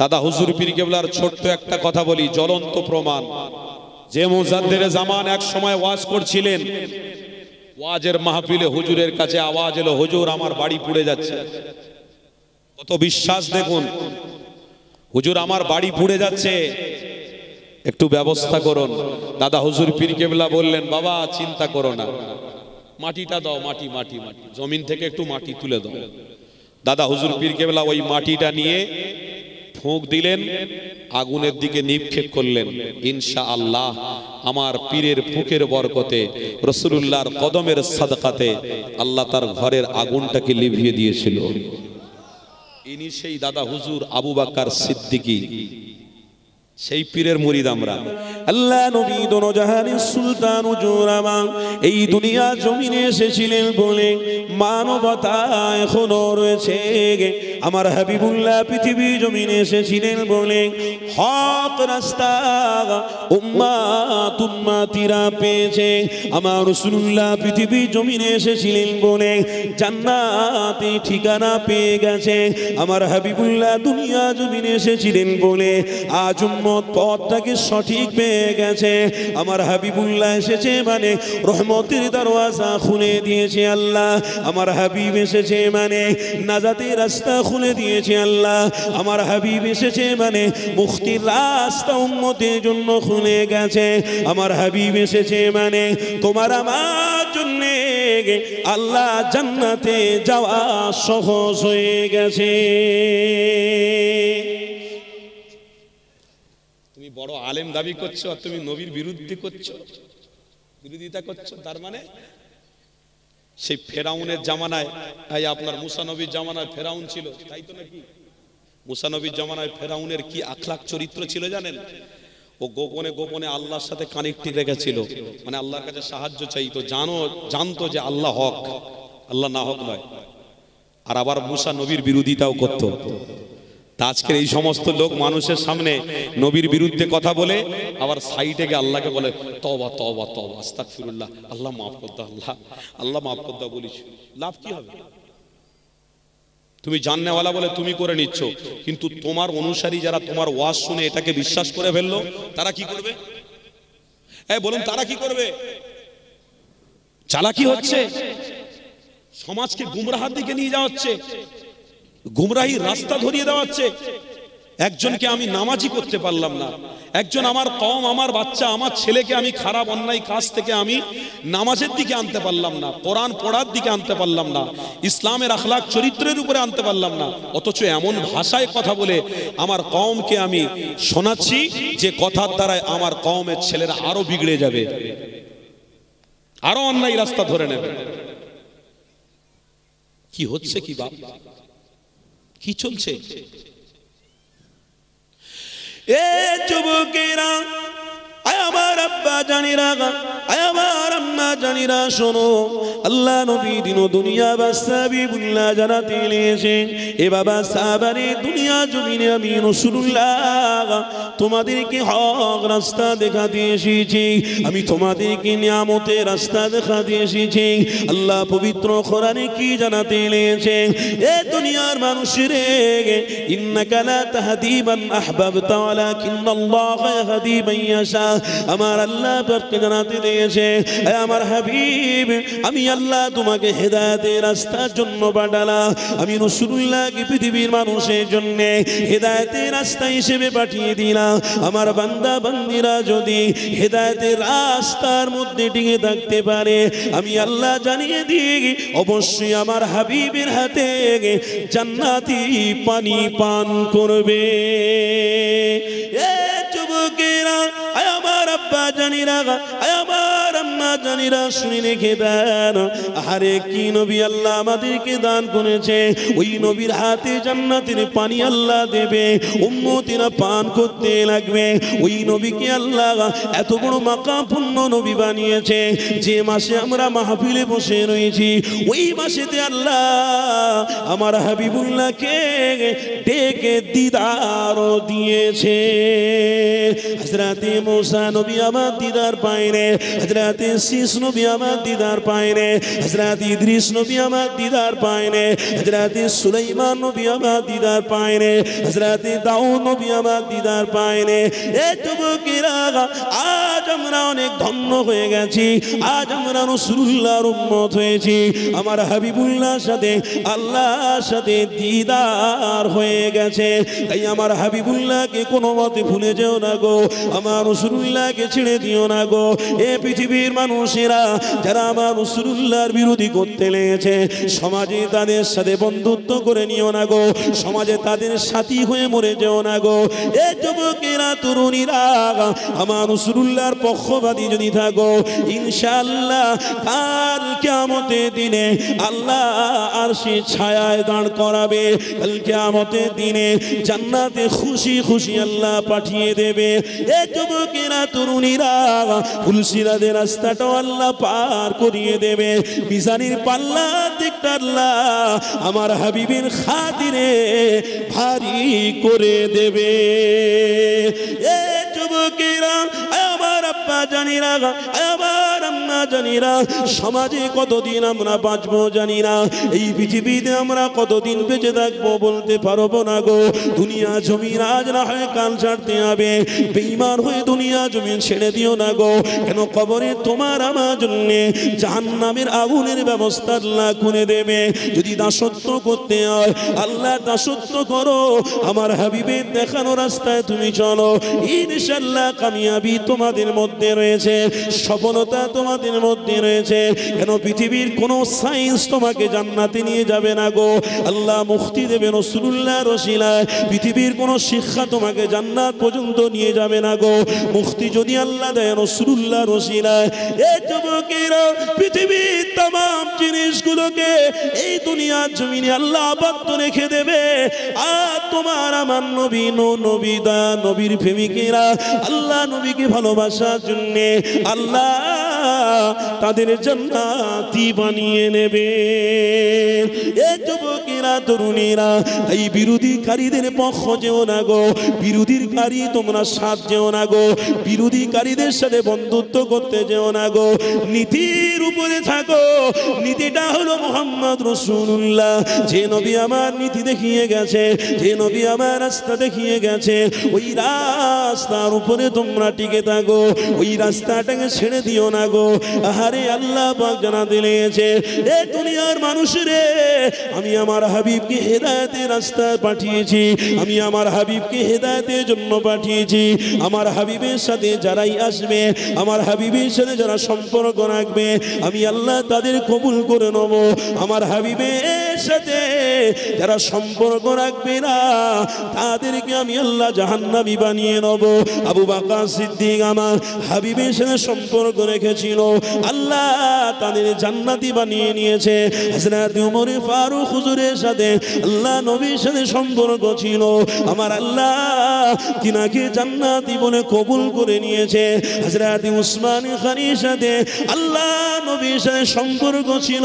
দাদা হুজুর পীর কেবলার ছোট্ট একটা কথা বলি, জ্বলন্ত প্রমাণ। যে মুজাদ্দেরে জামান এক সময় ওয়াজ করছিলেন, ওয়াজের মাহফিলে হুজুরের কাছে আওয়াজ এলো, হুজুর আমার বাড়ি পুড়ে যাচ্ছে। কত বিশ্বাস দেখুন, হুজুর আমার বাড়ি পুড়ে যাচ্ছে, একটু ব্যবস্থা করুন। দাদা হুজুর পীর কেবলা বললেন, বাবা চিন্তা করো না, মাটিটা দাও, মাটি মাটি মাটি জমিন থেকে একটু মাটি তুলে দাও। দাদা হুজুর পীর কেবলা ওই মাটিটা নিয়ে ফুঁক দিলেন, আগুনের দিকে নিক্ষেপ করলেন। ইনশাআল্লাহ আমার পীরের ফুঁকের বরকতে, রাসূলুল্লাহর কদমের সাদকাতে আল্লাহ তার ঘরের আগুনটাকে লিভিয়ে দিয়েছিল। ইনি সেই দাদা হুজুর আবু বকর সিদ্দিকী, সেই পীরের মুরিদ আমরা। আল্লাহ নবী দোনো জাহানের সুলতান হুজুরামান এই দুনিয়া জমিনে এসেছিলেন বলে মানবতা এখনো রয়েছে। আমার হাবিবুল্লাহ পৃথিবী জমিনে এসেছিলেন বলে হক রাস্তা উম্মাত উম্মাতিরা পেয়েছে। আমার রাসূলুল্লাহ পৃথিবী জমিনে এসেছিলেন বলে জান্নাতে ঠিকানা পেয়ে গেছে। আমার হাবিবুল্লাহ দুনিয়া জমিনে এসেছিলেন বলে আজ উম্মত পথটাকে সঠিক পেয়ে গেছে। আমার হাবিবুল্লাহ এসেছে মানে রহমতের দরওয়াজা খুলে দিয়েছে আল্লাহ। আমার হাবিব এসেছে মানে নাজাতের রাস্তা খুলে দিয়েছে আল্লাহ। আমার হাবিব এসেছে মানে মুক্তির রাস্তা উম্মতের জন্য খুলে গেছে। আমার হাবিব এসেছে মানে তোমার আমার জন্য আল্লাহ জান্নাতে যাওয়া সহজ হয়ে গেছে। তুমি বড় আলেম দাবি করছো আর তুমি নবীর বিরুদ্ধে করছো, বিরোধিতা করছো, তার মানে সেই ফেরাউনের জামানায়, তাই আপনার মুসা নবীর জামানায় ফেরাউন ছিল, তাই তো নাকি? মুসা নবীর জামানায় ফেরাউনের কি আখলাক চরিত্র ছিল জানেন? ও গোপনে গোপনে আল্লাহর সাথে কানেক্টেড রেখেছিল, মানে আল্লাহর কাছে সাহায্য চাইতো, জানতো যে আল্লাহ হক, আল্লাহ না হক নয়। আর আবার মুসা নবীর বিরোধিতাও করতো। আজকের এই সমস্ত লোক মানুষের সামনে নবীর বিরুদ্ধে কথা বলে আবার সাইডে গিয়ে আল্লাহকে বলে তওবা তওবা তওবা আস্তাগফিরুল্লাহ, আল্লাহ মাফ করে দাও, আল্লাহ আল্লাহ মাফ করে দাও। বলিস লাভ কি হবে? তুমি জাননেওয়ালা বলে তুমি করে নিচ্ছ, কিন্তু তোমার অনুসারী যারা তোমার ওয়াজ শুনে এটাকে বিশ্বাস করে ফেললো, তারা কি করবে? বলুন তারা কি করবে? চালাকি হচ্ছে, সমাজকে গুমরাহার দিকে নিয়ে যাওয়া হচ্ছে, গুমরাহি রাস্তা ধরিয়ে দেওয়া হচ্ছে। একজনকে আমি নামাজি করতে পারলাম না, একজন আমার কওম, আমার বাচ্চা, আমার ছেলেকে আমি খারাপ অন্যায় কাজ থেকে আমি নামাজের দিকে আনতে পারলাম না, কোরআন পড়ার দিকে আনতে পারলাম না, ইসলামের আখলাক চরিত্রের উপরে আনতে পারলাম না, অথচ এমন ভাষায় কথা বলে আমার কওমকে আমি শোনাচ্ছি যে কথার দ্বারায় আমার কওমের ছেলেরা আরো বিগড়ে যাবে, আরো অন্যায় রাস্তা ধরে নেবে। কি হচ্ছে কি বাপ, কি চলছে? এ যুবকেরা, আমার আব্বা জানিরা, আমার আম্মা জানিরা, শোনো, আল্লাহ নবী দিন দুনিয়া বাসাবিবুল্লাহ জানাতে এসে, এ বাবা সাহাবারে দুনিয়া জমিনে আমি রাসূলুল্লাহ তোমাদেরকে হক রাস্তা দেখাতে এসেছি, আমি তোমাদেরকে নিয়ামতের রাস্তা দেখাতে এসেছি। আল্লাহ পবিত্র কোরআনে কি জানাতে এসে, এ দুনিয়ার মানুষেরে, ইন্নাকা লা তাহদি মান আহবাবতা ওয়ালাকিন্নাল্লাহা ইয়াহদি মান ইয়াশা। আমার আল্লাহ পাককে জানাতে দিয়েছে, আমার হাবিব আমি আল্লাহ তোমাকে হেদায়েতের রাস্তার জন্য পাঠালাম। আমি রাসূলুল্লাহকে পৃথিবীর মানুষের জন্য হেদায়েতের রাস্তা হিসেবে পাঠিয়ে দিলাম। আমার বান্দা বান্দিরা যদি হেদায়েতের রাস্তার মধ্যে টিকে থাকতে পারে, আমি আল্লাহ জানিয়ে দিই অবশ্যই আমার হাবিবের হাতে জান্নাতি পানি পান করবে। এ যুবকেরা, আমার আব্বা জানিরা, আমার আম্মা জানিরা, শুনে রেখে দেন, আরে কি নবী আল্লাহ আমাদেরকে দান করেছে, ওই নবীর হাতে জান্নাতের পানি আল্লাহ দেবে, উম্মতিরা পান করতে লাগবে। ওই নবীকে আল্লাহ এত বড় মাকামপূর্ণ নবী বানিয়েছে, যে মাসে আমরা মাহফিলে বসে রয়েছি, ওই মাসেতে আল্লাহ আমার হাবিবুল্লাহকে ডেকে দিদার দিয়েছে। হযরতে মুসা নবী আমার দিদার পায়নি, হযরতে শীষ নবী আমার দিদার পায় না, হযরত ইদ্রিস নবী আমার দিদার পায় না, হযরত সুলাইমান নবী আমার দিদার পায় না, হযরত দাউদ নবী আমার দিদার পায় না। এ যুবকেরা, আজ আমরা অনেক ধন্য হয়ে গেছি, আজ আমরা রাসূলুল্লাহর উম্মত হয়েছি, আমার হাবিবুল্লাহর সাথে আল্লাহর সাথে দিদার হয়ে গেছে। তাই আমার হাবিবুল্লাহকে কোনো মতে ভুলে যেও না গো, আমার রাসূলুল্লাহকে ছেড়ে দিও না গো। এ পৃথিবীর মানুষেরা যারা আমার রাসূলুল্লাহর বিরোধী করতে লেগেছে, সমাজে তাদের সাথে বন্ধুত্ব করে নিও না গো, সমাজে তাদের সাথী হয়ে মরে যেও না গো। এ যুবকেরা, তরুণীরা, আমার রাসূলুল্লাহর পক্ষপাতী যদি থাকো, ইনশাআল্লাহ কাল কিয়ামতের দিনে আল্লাহ আরশে ছায়ায় দাঁড় করাবে। কাল কিয়ামতের দিনে জান্নাতে খুশি খুশি আল্লাহ পাঠিয়ে দেবে। এ যুবকেরা, তরুণীরা, ফুলসিরাদের রাস্তাটাও আল্লাহ পার করিয়ে দেবে। মিজানের পাল্লা দিকটা আল্লাহ আমার হাবিবের খাতিরে ভারী করে দেবে। এ যুবকেরা, আমার আব্বা জানিরা, আমার আম্মা জানিরা, সমাজে কতদিন আমরা বাঁচবো জানি না, এই পৃথিবীতে আমরা কতদিন বেঁচে থাকবো বলতে পারবো না গো। দুনিয়া জমিন আজ না হয় কাল ছাড়তে হবে, বেঈমান হয়ে দুনিয়া জমিন ছেড়ে দিও না গো। কেন কবরে তোমার আমার জন্য জাহান্নামের আগুনের ব্যবস্থা আল্লাহ করে দেবে। যদি দাসত্ব করতে হয় আল্লাহ দাসত্ব করো, আমার হাবিবের দেখানো রাস্তায় তুমি চলো, ইনশাআল্লাহ কামিয়াবি তোমাদের মধ্যে রয়েছে, সফলতা তোমাদের মধ্যে রয়েছে। কেন পৃথিবীর কোন সায়েন্স তোমাকে জান্নাতে নিয়ে যাবে না গো। আল্লাহ মুক্তি দেবে রাসূলুল্লাহর ওসিলায়, পৃথিবীর কোন শিক্ষা তোমাকে জান্নাত পর্যন্ত নিয়ে যাবে না গো। মুক্তি যদি আল্লাহ দেয় রাসূলুল্লাহর ওসিলায়। এই যুবকেরা, পৃথিবীর तमाम জিনিসগুলোকে এই দুনিয়ার জমিনে আল্লাহ আবদ্ধ রেখে দেবে, আর তোমার আমার নবী নবী দা নবীর প্রেমিকেরা আল্লাহ নবীকে ভালোবাসার জন্য আল্লাহ তাদের জান্নাতি বানিয়ে নেবে। এ যুবকেরা, তরুণীরা, এই বিরোধীকারীদের পক্ষ যেও না গো, বিরোধীকারী তোমরা সাথ যেও না গো, বিরোধীকারীদের সাথে বন্ধুত্ব করতে যেও না গো। নীতির উপরে থাকো, নীতিটা হলো মুহাম্মদ রাসূলুল্লাহ। যে নবী আমার নীতি দেখিয়ে গেছে, যে নবী আমার রাস্তা দেখিয়ে গেছে, ওই রাস্তার উপরে তোমরা টিকে থাকো, ওই রাস্তাটাকে ছেড়ে দিও না গো। আহারে আল্লাহ পাক জানাতে লেগেছে, এ দুনিয়ার মানুষরে, আমি আমার হাবিবকে হেদায়েতের রাস্তায় পাঠিয়েছি, আমি আমার হাবিবকে হেদায়েতের জন্য পাঠিয়েছি। আমার হাবিবের সাথে যারাই আসবে, আমার হাবিবের সাথে যারা সম্পর্ক রাখবে, আমি আল্লাহ তাদের কবুল করে নেব। আমার হাবিবের সাথে যারা সম্পর্ক রাখবে না, তাদেরকে আমি আল্লাহ জাহান্নামী বানিয়ে নেব। আবু বকর সিদ্দিক আমার হাবিবের সাথে সম্পর্ক রেখেছিল, আল্লাহ তাদের জান্নাতি বানিয়ে নিয়েছে। হযরত ওমর ফারুক হুজুরের সাথে আল্লাহ নবীর সাথে সম্পর্ক ছিল, আমার আল্লাহ তিনাকে জান্নাতি বলে কবুল করে নিয়েছে। হযরত উসমান গনির সাথে আল্লাহ নবীর সাথে সম্পর্ক ছিল,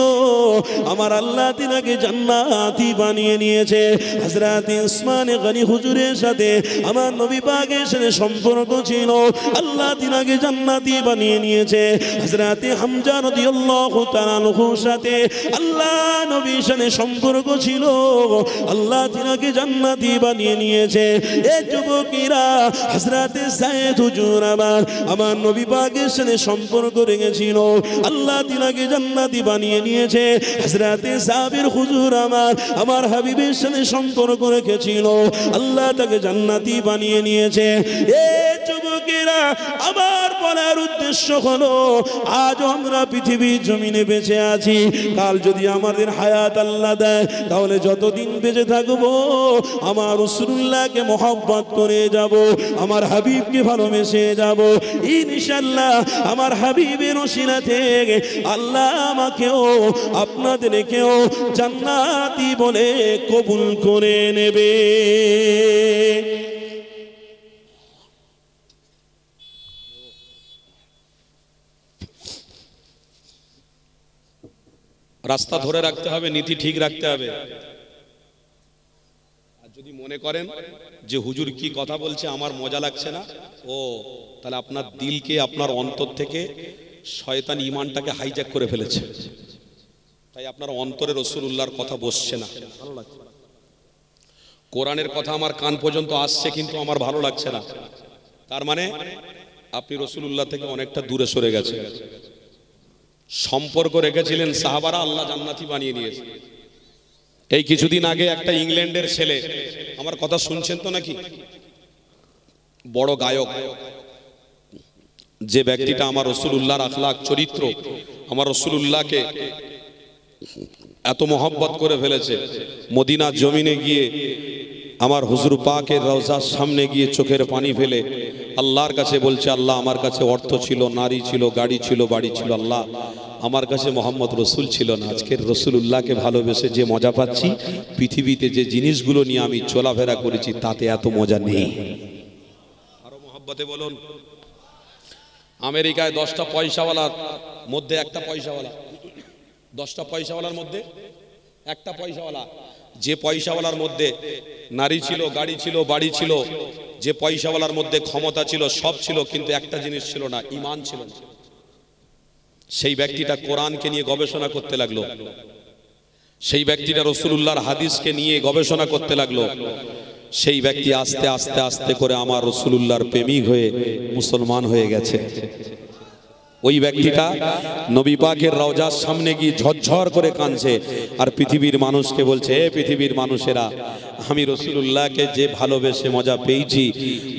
আমার আল্লাহ তিনাকে জান্নাতি বানিয়ে নিয়েছে। হযরত উসমান গনি হুজুরের সাথে আমার নবী পাকের সাথে সম্পর্ক ছিল, আল্লাহ তিনাকে জান্নাতি বানিয়ে নিয়েছে। হযরত হামজা রাদিয়াল্লাহু তাআলা আনহুর সাথে আল্লাহ নবীর সাথে সম্পর্ক ছিল, আল্লাহ তিনাকে জান্নাতি বানিয়ে নিয়েছে। এই যুবকেরা, হযরত যায়েদ হুজুর আমার নবী পাকের সাথে সম্পর্ক রেখেছিল, আল্লাহ তিনাকে জান্নাতি বানিয়ে নিয়েছে। হযরত জাবির হুজুর আমার হাবিবের সাথে সম্পর্ক রেখেছিল, আল্লাহ তাকে জান্নাতি বানিয়ে নিয়েছে। এই যুবকেরা, আমার বলার উদ্দেশ্য হলো, আজ আমরা পৃথিবীর জমিনে বেঁচে আছি, কাল যদি আমাদের হায়াত আল্লাহ দেয়, তাহলে যতদিন বেঁচে থাকবো আমার রাসূলুল্লাহকে মহব্বত করে যাব, আমার হাবিবকে ভালোবেসে যাব। ইনশাআল্লাহ আমার হাবিবের ওসিলা থেকে আল্লাহ আমাকেও আপনাদেরকেও জান্নাতি বলে কবুল করে নেবে। রাস্তা ধরে রাখতে হবে, নীতি ঠিক রাখতে হবে। আর যদি মনে করেন যে হুজুর কি কথা বলছে আমার মজা লাগছে না, ও তাহলে আপনার দিলকে আপনার অন্তর থেকে শয়তান ঈমানটাকে হাইজ্যাক করে ফেলেছে। তাই আপনার অন্তরে রাসূলুল্লাহর কথা বসছে না, ভালো লাগছে না। কোরআনের কথা আমার কান পর্যন্ত আসছে কিন্তু আমার ভালো লাগছে না, তার মানে আপনি রাসূলুল্লাহ থেকে অনেকটা দূরে সরে গেছেন। সম্পর্ক রেখেছিলেন সাহাবারা, আল্লাহ জান্নাতি বানিয়ে নিয়েছে। এই কিছুদিন আগে একটা ইংল্যান্ডের ছেলে, আমার কথা শুনছেন তো নাকি, বড় গায়ক, যে ব্যক্তিটা আমার রাসূলুল্লাহর আখলাক চরিত্র, আমার রাসূলুল্লাহকে এত মহব্বত করে ফেলেছে, মদিনার জমিনে গিয়ে আমার হুজুর পাকের রওজার সামনে গিয়ে চোখের পানি ফেলে আল্লাহর কাছে বলছে, আল্লাহ আমার কাছে অর্থ ছিল, নারী ছিল, গাড়ি ছিল, বাড়ি ছিল, আল্লাহ আমার কাছে মোহাম্মদ রসুল ছিল না। আজকের রাসূলুল্লাহকে ভালোবেসে যে মজা পাচ্ছি, পৃথিবীতে যে জিনিসগুলো নিয়ে আমি চলাফেরা করেছি তাতে এত মজা নেই। আরো মহব্বতে বলুন। আমেরিকায় 10টা পয়সাওয়ালার মধ্যে একটা পয়সাওয়ালা, 10টা পয়সাওয়ালার মধ্যে একটা পয়সাওয়ালা, যে পয়সাওয়ালার মধ্যে নারী ছিল, গাড়ি ছিল, বাড়ি ছিল, যে পয়সাওয়ালার মধ্যে ক্ষমতা ছিল, সব ছিল, কিন্তু একটা জিনিস ছিল না, ঈমান ছিল না। সেই ব্যক্তিটা কোরআনকে নিয়ে গবেষণা করতে লাগলো, সেই ব্যক্তিটা রাসূলুল্লাহর হাদিসকে নিয়ে গবেষণা করতে লাগলো। সেই ব্যক্তি আস্তে আস্তে আস্তে করে আমার রাসূলুল্লাহর প্রেমিক হয়ে মুসলমান হয়ে গেছে। ওই ব্যক্তিটা নবী পাকের রওজার সামনে গিয়ে ঝরঝর করে কাঁদছে আর পৃথিবীর মানুষকে বলছে, হে পৃথিবীর মানুষেরা, আমি রাসূলুল্লাহকে যে ভালোবেসে মজা পেয়েছি,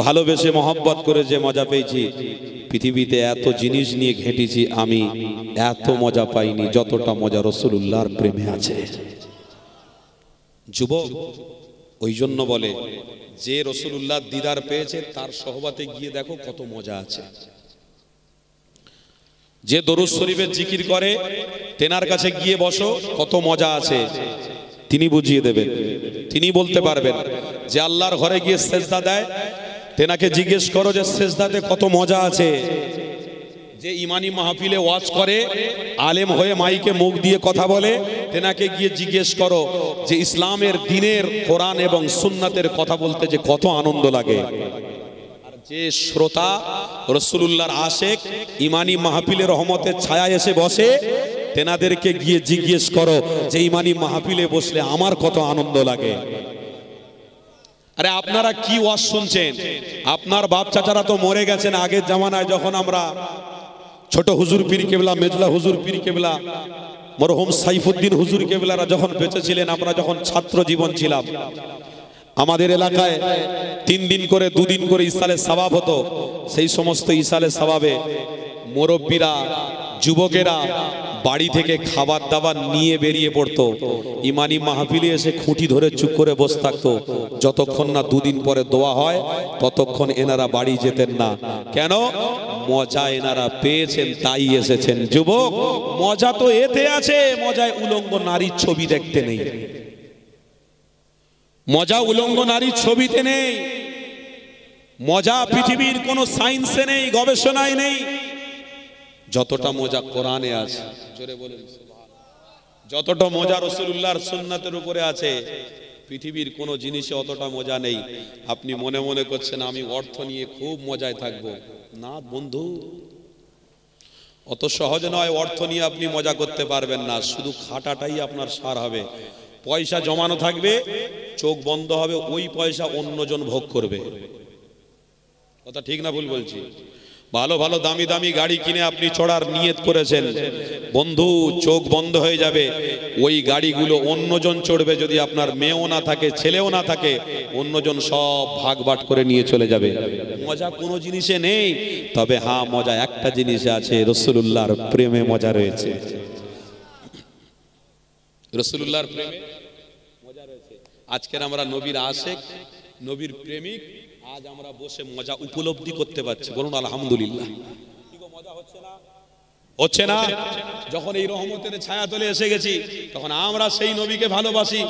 ভালোবেসে মহব্বত করে যে মজা পেয়েছি, পৃথিবীতে এত জিনিস নিয়ে ঘেঁটেছি, আমি এত মজা পাইনি যতটা মজা রাসূলুল্লাহর প্রেমে আছে। যুবক ওই জন্য বলে, যে রাসূলুল্লাহর দিদার পেয়েছে তার সহবতে গিয়ে দেখো কত মজা আছে। যে দরুদ শরীফের জিকির করে তেনার কাছে গিয়ে বসো, কত মজা আছে। তিনি বুঝিয়ে দেবেন, তিনি বলতে পারবেন। যে আল্লাহর ঘরে গিয়ে সেজদা দেয় তেনাকে জিজ্ঞেস করো যে সেজদাতে কত মজা আছে। যে ইমানি মাহফিলে ওয়াজ করে, আলেম হয়ে মাইকে মুখ দিয়ে কথা বলে, তেনাকে গিয়ে জিজ্ঞেস করো যে ইসলামের দ্বীনের কোরআন এবং সুন্নাতের কথা বলতে যে কত আনন্দ লাগে। যে শ্রোতা রাসূলুল্লাহর আশেক, ইমানি মাহফিলে রহমতের ছায়া এসে বসে, তেনাদেরকে গিয়ে জিজ্ঞেস করো যে ইমানি মাহফিলে বসলে আমার কত আনন্দ লাগে। আরে আপনারা কি ওয়াজ শুনছেন? আপনার বাপ চাচারা তো মরে গেছেন আগের জামানায়, যখন আমরা ছোট হুজুর পীর কেবলা, মেজলা হুজুর পীর কেবলা, মরহুম সাইফুদ্দিন হুজুর কেবলারা যখন বেঁচে ছিলেন, আমরা যখন ছাত্র জীবন ছিলাম, আমাদের এলাকায় 3 দিন করে 2 দিন করে ইসালে সওয়াব হতো। সেই সমস্ত ইসালে সওয়াবে মুরব্বীরা, যুবকেরা বাড়ি থেকে খাবার দাবার নিয়ে বেরিয়ে পড়তো। ইমানি মাহফিলে এসে খুঁটি ধরে চুপ করে বসে থাকতো। যতক্ষণ না 2 দিন পরে দোয়া হয় ততক্ষণ এনারা বাড়ি যেতেন না। কেন? মজা এনারা পেয়েছেন তাই এসেছেন। যুবক, মজা তো এতে আছে, মজায় উলঙ্গ নারীর ছবি দেখতে নেই, মজা উলঙ্গ নারীর ছবিতে নেই, মজা পৃথিবীর কোন সায়েন্সে নেই, গবেষণায় নেই। যতটা মজা কোরআনে আছে, জোরে বলেন সুবহানাল্লাহ, যতটা মজা রাসূলুল্লাহর সুন্নাতের উপরে আছে, পৃথিবীর কোন জিনিসে অতটা মজা নেই। আপনি মনে মনে করছেন আমি অর্থ নিয়ে খুব মজায় থাকবো, না বন্ধু, অত সহজ নয়। অর্থ নিয়ে আপনি মজা করতে পারবেন না, শুধু খাটাটাই আপনার সার হবে। পয়সা জমানো থাকবে, চোখ বন্ধ হবে, ওই পয়সা অন্যজন ভোগ করবে। কথা ঠিক না ভুল বলছি? ভালো ভালো দামি দামি গাড়ি কিনে আপনি চড়ার নিয়ত করেছেন, বন্ধু চোখ বন্ধ হয়ে যাবে, ওই গাড়িগুলো অন্যজন চড়বে। যদি আপনার মেয়েও না থাকে, ছেলেও না থাকে, অন্যজন সব ভাগ বাট করে নিয়ে চলে যাবে। মজা কোনো জিনিসে নেই, তবে হ্যাঁ মজা একটা জিনিসে আছে, রাসূলুল্লাহর প্রেমে মজা রয়েছে। রাসূলুল্লাহর প্রেমে মজা রয়েছে। আজকের আমরা নবীর আশেক, নবীর প্রেমিক, আজ আমরা বসে মজা উপলব্ধি করতে পারছি। বলুন আলহামদুলিল্লাহ। কি গো, মজা হচ্ছে না? হচ্ছে না? যখন এই রহমতের ছায়াতলে এসে গেছি, তখন আমরা সেই নবীকে ভালোবাসি,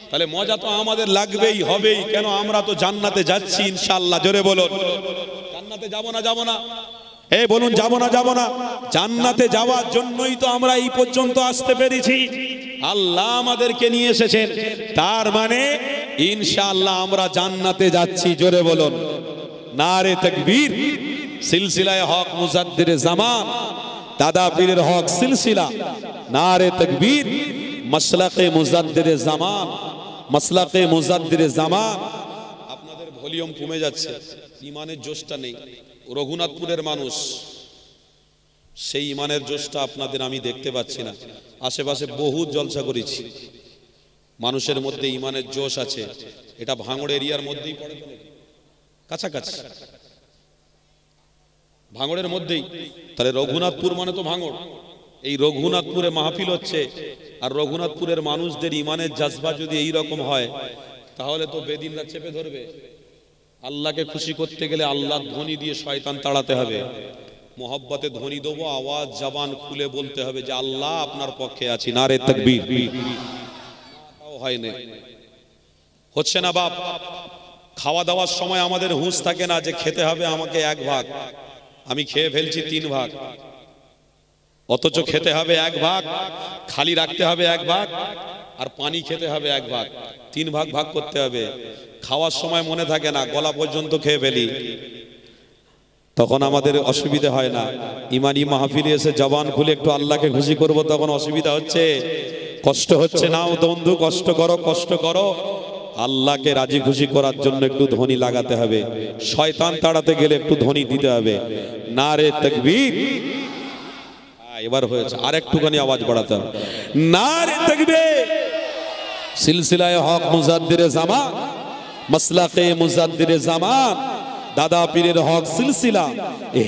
তাহলে মজা তো আমাদের লাগবেই, হবেই। কেন? আমরা তো জান্নাতে যাচ্ছি ইনশাআল্লাহ। জোরে বলুন, জান্নাতে যাব না? যাব না? এই বলুন, যাব না? যাব না? জান্নাতে যাওয়ার জন্যই তো আমরা এই পর্যন্ত আসতে পেরেছি। আল্লাহ আমাদেরকে নিয়ে এসেছেন, তার মানে ইনশাআল্লাহ আমরা জান্নাতে যাচ্ছি। জোরে বলুন নারে তাকবীর। সিলসিলায়ে হক মুজাদ্দিরে জামান দাদা পীরের হক সিলসিলা, নারে তাকবীর, মাসলাকে মুজাদ্দিদে জামান, মাসলাকে মুজাদ্দিদে জামান। আপনাদের ভলিউম কমে যাচ্ছে, ইমানের জোশটা নেই। রঘুনাথপুরের মানুষ, সেই ইমানের জোশটা আপনাদের আমি দেখতে পাচ্ছি না। আশেপাশে বহু জলসা করেছি, মানুষের মধ্যে ইমানের জোশ আছে। এটা ভাঙড় এরিয়ার মধ্যেই পড়ে, কাছাকাছি ভাঙড়ের মধ্যেই। তাহলে রঘুনাথপুর মানে তো ভাঙড়। এই রঘুনাথপুরে মাহফিল হচ্ছে, আর রঘুনাথপুরের মানুষদের ইমানের জাজবা যদি এই রকম হয়, তাহলে তো বেদিনরা চেপে ধরবে। আল্লাহকে খুশি করতে গেলে আল্লাহর ধ্বনি দিয়ে শয়তান তাড়াতে হবে। মোহব্বতে ধ্বনি দেবো, আওয়াজ জবান খুলে বলতে হবে যে আল্লাহ আপনার পক্ষে আছি, নারে তাকবীর। হয় না, হচ্ছে না বাপ। খাওয়া দাওয়ার সময় আমাদের হুঁশ থাকে না যে খেতে হবে আমাকে 1 ভাগ, আমি খেয়ে ফেলছি 3 ভাগ, অথচ খেতে হবে 1 ভাগ, খালি রাখতে হবে 1 ভাগ, আর পানি খেতে হবে 1 ভাগ। 3 ভাগ ভাগ করতে হবে। খাওয়ার সময় মনে থাকে না, গলা পর্যন্ত খেয়ে ফেলি, তখন আমাদের অসুবিধা হয় না। ইমানি মাহফিলে এসে জবান খুলে একটু আল্লাহকে খুশি করব, তখন অসুবিধা হচ্ছে, কষ্ট হচ্ছে। নাও বন্ধু, কষ্ট করো, কষ্ট করো। আল্লাহকে রাজি খুশি করার জন্য একটু ধ্বনি লাগাতে হবে, শয়তান তাড়াতে গেলে একটু ধ্বনি দিতে হবে। নারে তাকবীর। এবার হয়েছে, আর একটুখানি আওয়াজ বাড়াতে হবে। নারে তাকবীর। সিলসিলায়ে হক মুজাদ্দিদে জামান, মাসলাকে মুজাদ্দিদে জামান, দাদা পীরের হক সিলসিলা,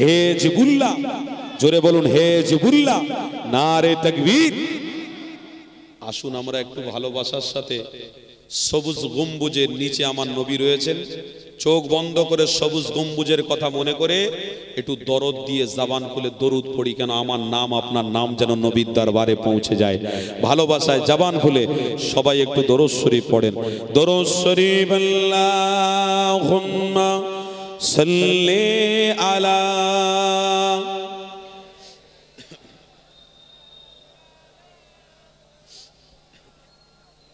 হেজবুল্লাহ। জোরে বলুন হেজবুল্লাহ। নারে তাকবীর। আসুন আমরা একটু ভালোবাসার সাথে, সবুজ গম্বুজের নিচে আমার নবী রয়েছেন, চোখ বন্ধ করে সবুজ গম্বুজের কথা মনে করে একটু দরদ দিয়ে জবান খুলে দরুদ পড়ি। কেন আমার নাম, আপনার নাম যেন নবীর দরবারে পৌঁছে যায়। ভালোবাসায় জবান খুলে সবাই একটু দরুদ শরীফ পড়েন। দরুদ শরীফ। আল্লাহুম্মা সাল্লি আলা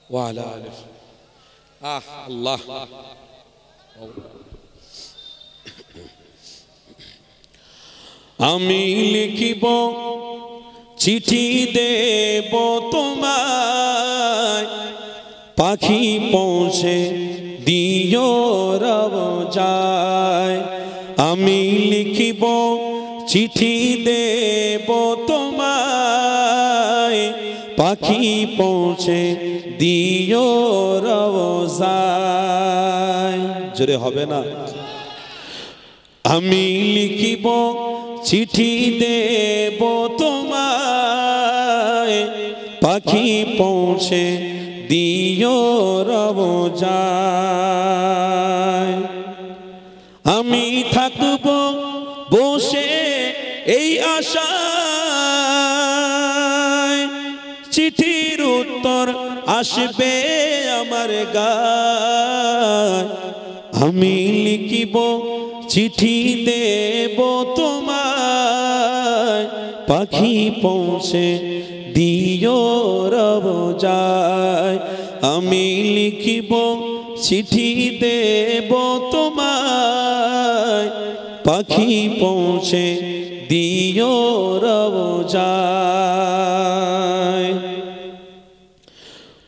ওয়া আলা আলিহি। আল্লাহ, আমি লিখিব চিঠি দেব তোমায়, পাখি পৌঁছে দিও রওজায়। আমি লিখিব চিঠি দেব তোমায়, পাখি পৌঁছে দিও রওজায়। জোরে হবে না? আমি লিখিব চিঠি দেব তোমায়, পাখি পৌঁছে দিও রওজায়। আমি থাকব বসে এই আশায়, চিঠির উত্তর আসবে আমার গায়। আমি লিখিব চিঠি দেব তোমায়, পাখি পৌঁছে দিও রওজায়। আমি লিখিব চিঠি দেব তোমায়, পাখি পৌঁছে দিও রওজায়।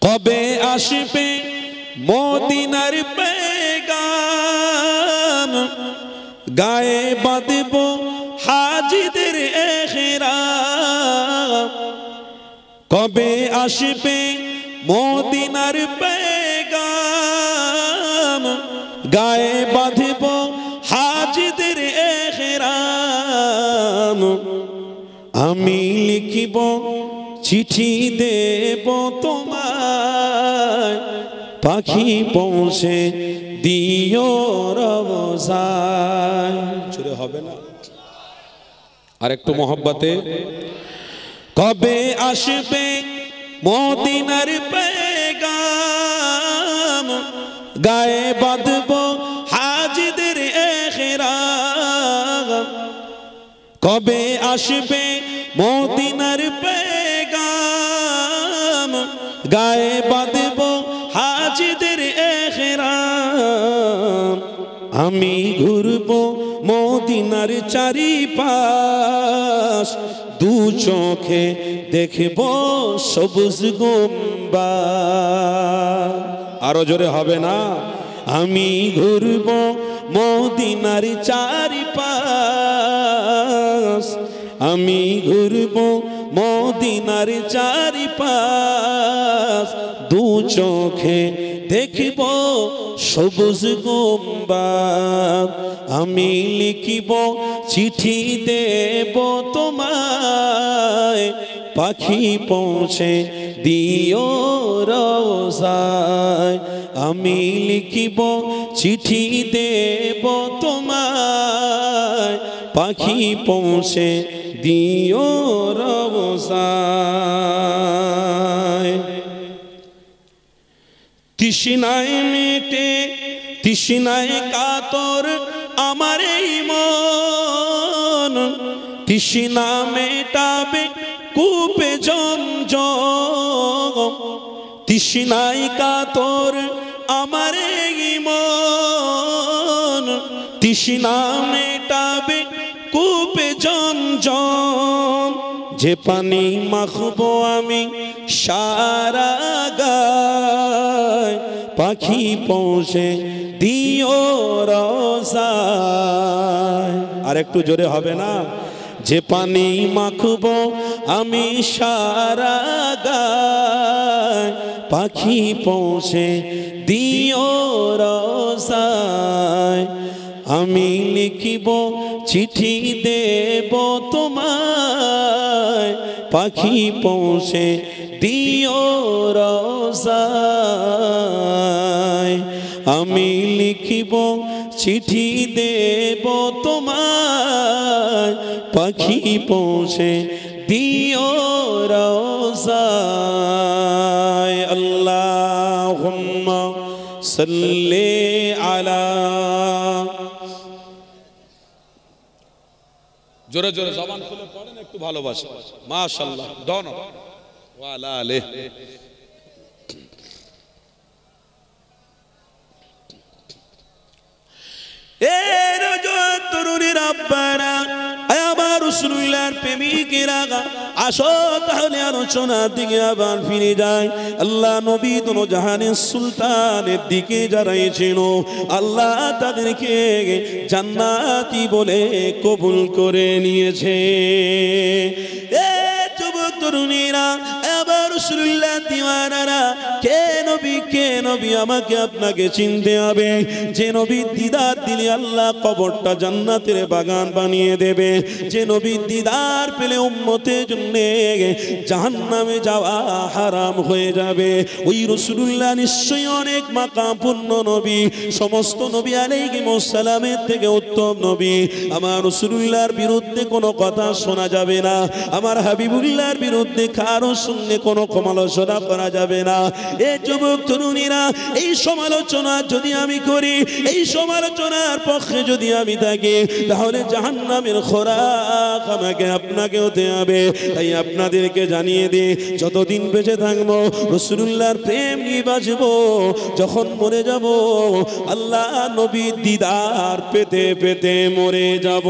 কবে আসবে মদিনার পেগাম, গায়ে বাঁধব হাজিদের এহরাম। কবে আসবে মদিনার পেগাম, গায়ে বাঁধব হাজিদের এহরাম। আমি লিখিব চিঠি দেব তোমায়, পাখি পৌঁছে দিও রওজায়। জোরে হবে না? আর একটু মহব্বতে। কবে আসবে মদিনার পেগাম, গায়ে বাঁধব হাজিদের এহরাম। কবে আসবে মদিনার পেগাম, গায়ে বাঁধব হাজিদের এহরাম। আমি ঘুরব মদিনার চারিপাশ, দু চোখে দেখব সবুজ গুম্বাদ। আরো জোরে হবে না? আমি ঘুরব মদিনার চারিপাশ, আমি ঘুরব মদিনার চারিপাশ, দু চোখে দেখব সবুজ গুম্বাদ। আমি লিখিব চিঠি দেব তোমায়, পাখি পৌঁছে দিও রওজায়। আমি লিখিব চিঠি দেব তোমায়, পাখি পৌঁছে দিও রওজায়। তৃষ্ণায় মেটে তৃষ্ণায় কাতর আমার এই মন, তৃষ্ণা মেটাবে কূপে জমজম। তৃষ্ণায় কাতর আমার এই মন, তৃষ্ণা মেটাবে কূপে জমজম। যে পানি মাখবো আমি সারা গায়, পাখি পৌঁছে দিও রওজায়। আর একটু জোরে হবে না? যে পানি মাখবো আমি সারা গায়, পাখি পৌঁছে দিও রওজায়। আমি লিখিব চিঠি দেব তোমায়, পাখি পৌঁছে দিও রওজায়। আমি লিখিব চিঠি দেব তোমায়, পাখি পৌঁছে দিও রওজায়। আল্লাহুম্মা সাল্লি আলা। জোরে জোরে জবান খুলে পড়েন, একটু ভালোবাসা। মাশাআল্লাহ। ডন ওয়ালা আলাইহি। এর তরুণীর আব্বারা, আমার রাসূলুল্লাহর প্রেমিকেরা, আসো তাহলে আলোচনার দিকে আবার ফিরে যায়। আল্লাহ নবী দোনো জাহানের সুলতানের দিকে যারাই ছিল, আল্লাহ তাদেরকে জান্নাতি বলে কবুল করে নিয়েছে। এ যুবক তরুণীরা, আবার রাসূলুল্লাহ দিওয়ানারা, কে নবী আমাকে আপনাকে চিনতে হবে। যে নবীর দিদার দিলে আল্লাহ কবরটা জান্নাতের বাগান বানিয়ে দেবে। যে নবীর দিদার পেলে উম্মতের জন্য জাহান্নামে যাওয়া হারাম হয়ে যাবে। ওই রাসূলুল্লাহ নিশ্চয়ই অনেক মাকামপূর্ণ নবী, সমস্ত নবী আলাইহিস সালামের থেকে উত্তম নবী। আমার রাসূলুল্লাহর বিরুদ্ধে কোনো কথা শোনা যাবে না, আমার হাবিবুল্লাহর বিরুদ্ধে কারো সঙ্গে কোনো সমালোচনা করা যাবে না। এই যুবক তরুণীরা, এই সমালোচনা যদি আমি করি, এই সমালোচনার পক্ষে যদি আমি থাকি, তাহলে জাহান্নামের খোরাক আমাকে আপনাকে হতে হবে। তাই আপনাদেরকে জানিয়ে দিই, যতদিন বেঁচে থাকবো রাসূলুল্লাহর প্রেম নিয়ে বাঁচবো। যখন মরে যাব, আল্লাহ নবীর দিদার পেতে পেতে মরে যাব।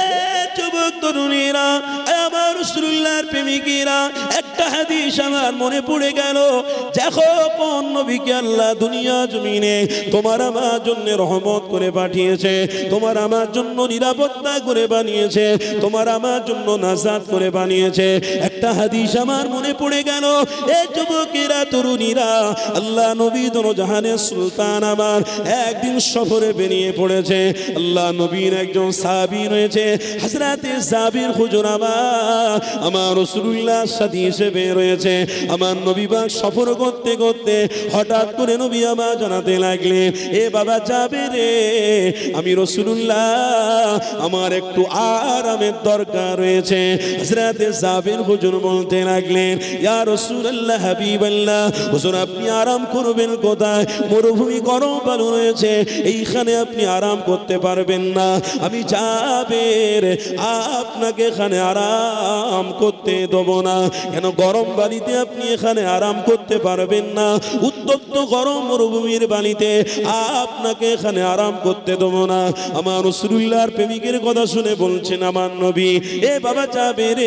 এ যুবক তরুণীরা, আমার রাসূলুল্লাহর প্রেমিকেরা, একটা হাদিস আমার মনে পড়ে গেল। দেখো কোন নবীকে আল্লাহ দুনিয়া জমিনে তোমার আমার জন্য রহমত করে পাঠিয়েছে, তোমার আমার জন্য নিরাপত্তা করে বানিয়েছে, তোমার আমার জন্য নাজাত করে বানিয়েছে। একটা হাদিস আমার মনে পড়ে গেল। এই যুবকেরা তরুণীরা, আল্লাহ নবী দোনো জাহানের সুলতান আমার একদিন সফরে বেরিয়ে পড়েছে। আল্লাহ নবীর একজন সাহাবী রয়েছে, হযরতে জাবির হুজুর আমার রাসূলুল্লাহর সাথী হিসেবে রয়েছে। আমার নবী পাক সফর করতে করতে হঠাৎ করে নবী আমার জানাতে লাগলেন, এ বাবা যাবে রে, আমি রাসূলুল্লাহ, আমার একটু আরামের দরকার রয়েছে। হযরতে জাবির হুজুর হুজুর বলতে লাগলেন, ইয়া রাসূলুল্লাহ, হাবিবাল্লাহ, হুজুর আপনি আরাম করবেন কোথায়? মরুভূমি গরম বালু রয়েছে, এইখানে আপনি আরাম করতে পারবেন না। আমি জাবের আপনাকে এখানে আরাম করতে দেবো না। কেন? গরম বালিতে আপনি এখানে আরাম করতে পারবেন না, উত্তপ্ত গরম মরুভূমির বালিতে আপনাকে এখানে আরাম করতে দেবো না। আমার রাসূলুল্লাহর প্রেমিকের কথা শুনে বলছেন আমার নবী, এ বাবা জাবের,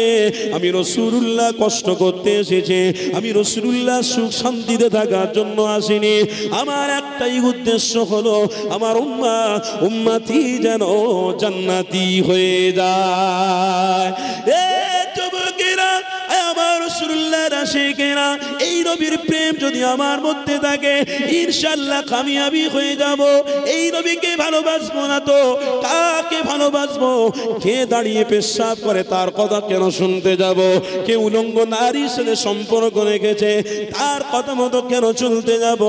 আমি রাসূলুল্লাহ কষ্ট করতে এসেছে, আমি রাসূলুল্লাহ সুখ শান্তিতে থাকার জন্য আসিনি। আমার একটাই উদ্দেশ্য হলো আমার উম্মতি যেন জান্নাতি হয়ে যায়। এ যুবকেরা, আমার রাসূলুল্লাহর আশিকেরা, এই নবীর প্রেম যদি আমার মধ্যে থাকে ইনশাআল্লাহ কামিয়াবি হয়ে যাব। এই নবীকে ভালোবাসবো না তো কাকে ভালোবাসবো? কে দাঁড়িয়ে পেশাব করে তার কথা কেন শুনতে যাব? কে উলঙ্গ নারীর সাথে সম্পর্ক রেখেছে তার কথা মতো কেন চলতে যাব?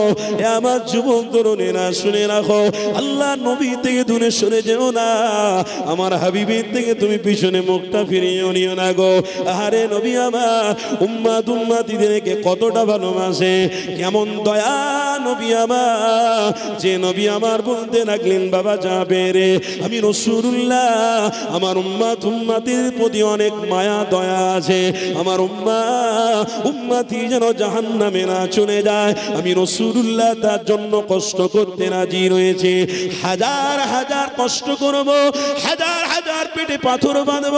এ আমার যুবক তরুণেরা শুনে রাখো, আল্লাহ নবী থেকে দূরে সরে যেও না, আমার হাবিবের থেকে তুমি পিছনে মুখটা ফিরিয়ে নিও না গো। আরে নবী আমার উম্মতিদেরকে কতটা ভালোবাসে, কেমন দয়া নবী আমার, যে নবী আমার বলতে লাগলেন, বাবা জাবের, আমি রাসূলুল্লাহ আমার উম্মতির প্রতি অনেক মায়া দয়া আছে, আমার উম্মতি যেন জাহান্নামে না চলে যায়, আমি রাসূলুল্লাহ তার জন্য কষ্ট করতে রাজি রয়েছে। হাজার হাজার কষ্ট করব, হাজার হাজার পেটে পাথর বাঁধব,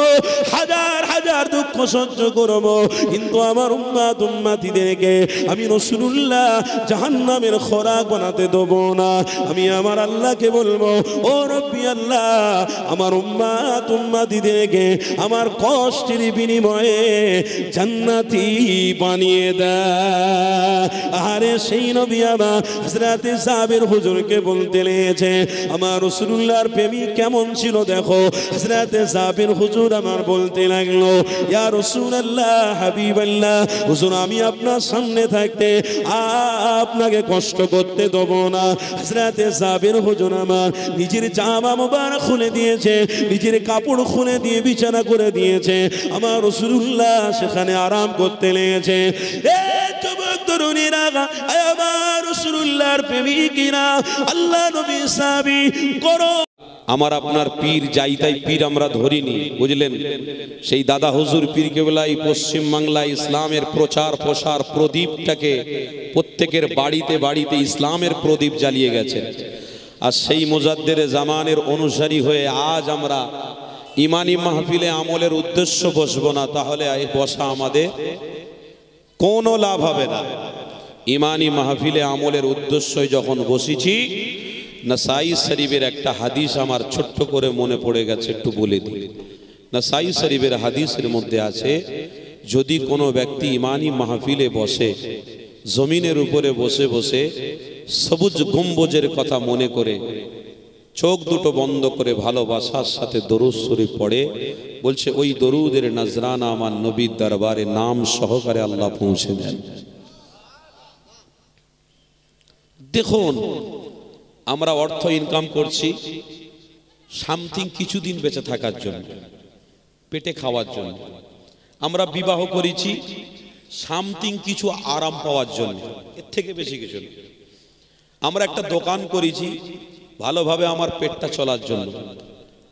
হাজার হাজার দুঃখ সহ্য করব, কিন্তু আমার উম্মতিদেরকে আমি রাসূলুল্লাহ জাহান্নামের খোরাক বানাতে দেব না। আমি আমার আল্লাহকে বলবো, ও রব্বি আল্লাহ, আমার উম্মতিদেরকে আমার কষ্টের বিনিময়ে জান্নাতি বানিয়ে দেয়। আরে সেই নবী আমার হযরতে জাবের হুজুরকে বলতে লেগেছে, আমার রাসূলুল্লাহর প্রেমিক কেমন ছিল দেখো। হযরতে জাবের হুজুর আমার বলতে লাগলো, ইয়া রাসূলুল্লাহ, হাবিবাল্লাহ, হুজুর আমি আপনার সামনে থাকতে আপনাকে কষ্ট করতে দেব না। হযরতে জাবের হুজুর আমার নিজের জামা মোবারক খুলে দিয়েছে, নিজের কাপড় খুলে দিয়ে বিছানা করে দিয়েছে, আমার রাসূলুল্লাহ সেখানে আরাম করতে লেগেছে। এ যুবক তরুণীরা, আমার রাসূলুল্লাহর প্রেমিকেরা, আল্লাহ নবী সাহাবী করো। আমার আপনার পীর যাই তাই পীর আমরা ধরিনি, বুঝলেন? সেই দাদা হুজুর পীর কেবলা এই পশ্চিম বাংলায় ইসলামের প্রচার প্রসার প্রদীপটাকে প্রত্যেকের বাড়িতে বাড়িতে ইসলামের প্রদীপ জ্বালিয়ে গেছেন। আর সেই মুজাদ্দেরে জামানের অনুসারী হয়ে আজ আমরা ইমানি মাহফিলে আমলের উদ্দেশ্য বসবো না, তাহলে এই বসা আমাদের কোনো লাভ হবে না। ইমানি মাহফিলে আমলের উদ্দেশ্যই যখন বসেছি, নাসাই শরীফের একটা হাদিস আমার ছোট্ট করে মনে পড়ে গেছে, একটু বলে দিই। নাসাই শরীফের হাদিসের মধ্যে আছে, যদি কোনো ব্যক্তি ইমানি মাহফিলে বসে, জমিনের উপরে বসে বসে সবুজ গম্বুজের কথা মনে করে চোখ দুটো বন্ধ করে ভালোবাসার সাথে দরুদ শরীফ পড়ে, বলছে ওই দরুদের নজরানা আমার নবীর দরবারে নাম সহকারে আল্লাহ পৌঁছে দেন। দেখুন, আমরা অর্থ ইনকাম করছি সামথিং কিছুদিন বেঁচে থাকার জন্য, পেটে খাওয়ার জন্য। আমরা বিবাহ করেছি সামথিং কিছু আরাম পাওয়ার জন্য, এর থেকে বেশি কিছু না। আমরা একটা দোকান করেছি ভালোভাবে আমার পেটটা চলার জন্য।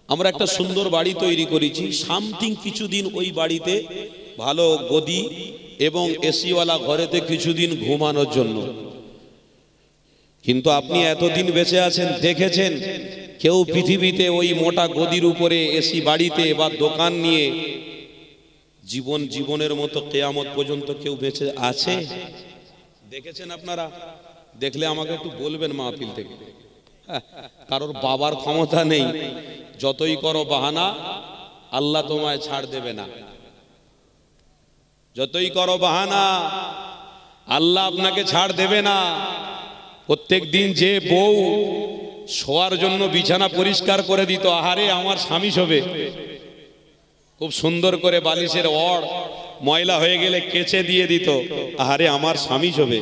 আমরা একটা সুন্দর বাড়ি তৈরি করেছি সামথিং কিছুদিন ওই বাড়িতে ভালো গদি এবং এসিওয়ালা ঘরেতে কিছুদিন ঘুমানোর জন্য। কিন্তু আপনি এতদিন বেঁচে আছেন, দেখেছেন কেউ পৃথিবীতে ওই মোটা গদির উপরে এসি বাড়িতে বা দোকান নিয়ে জীবনের মতো কিয়ামত পর্যন্ত কেউ বেঁচে আছে? দেখেছেন আপনারা? দেখলে আমাকে একটু বলবেন মাহফিল থেকে। কারোর বাবার ক্ষমতা নেই, যতই করো বাহানা আল্লাহ তোমায় ছাড় দেবে না। যতই করো বাহানা আল্লাহ আপনাকে ছাড় দেবে না। প্রত্যেক দিন যে বউ শোয়ার জন্য বিছানা পরিষ্কার করে দিত, আহারে আমার স্বামী শোবে, খুব সুন্দর করে বালিশের অড় ময়লা হয়ে গেলে কেচে দিয়ে দিত, আহারে আমার স্বামী শোবে।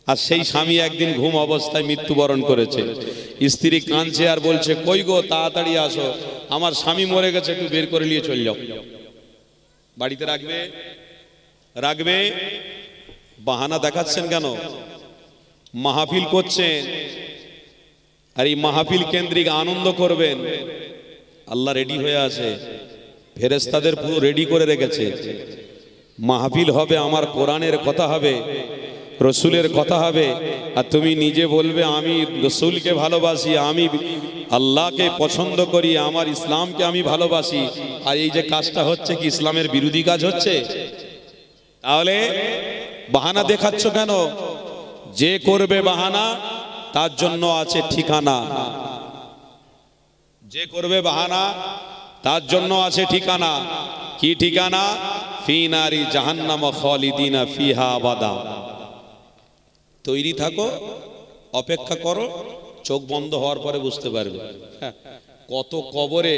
আর সেই স্বামী একদিন ঘুম অবস্থায় মৃত্যুবরণ করেছে। স্ত্রী কাঁদছে আর বলছে, কই গো তাড়াতাড়ি আসো, আমার স্বামী মরে গেছে, একটু বের করে নিয়ে চল যাও। বাড়িতে রাখবে রাখবে বাহানা দেখাচ্ছেন কেন? মাহফিল করছেন, আর এই মাহফিল কেন্দ্রিক আনন্দ করবেন। আল্লাহ রেডি হয়ে আছে, ফেরেশতাদের পুরো রেডি করে রেখেছে। মাহফিল হবে, আমার কোরআনের কথা হবে, রসুলের কথা হবে, আর তুমি নিজে বলবে আমি রসুলকে ভালোবাসি, আমি আল্লাহকে পছন্দ করি, আমার ইসলামকে আমি ভালোবাসি। আর এই যে কাজটা হচ্ছে কি ইসলামের বিরোধী কাজ হচ্ছে? তাহলে বাহানা দেখাচ্ছ কেন? যে করবে বাহানা তার জন্য আছে ঠিকানা। যে করবে বাহানা তার জন্য আছে ঠিকানা। কি ঠিকানা? ফি নারি জাহান্নাম খালিদিনা ফিহা আবাদা। তৈরি থাকো, অপেক্ষা করো, চোখ বন্ধ হওয়ার পরে বুঝতে পারবে। কত কবরে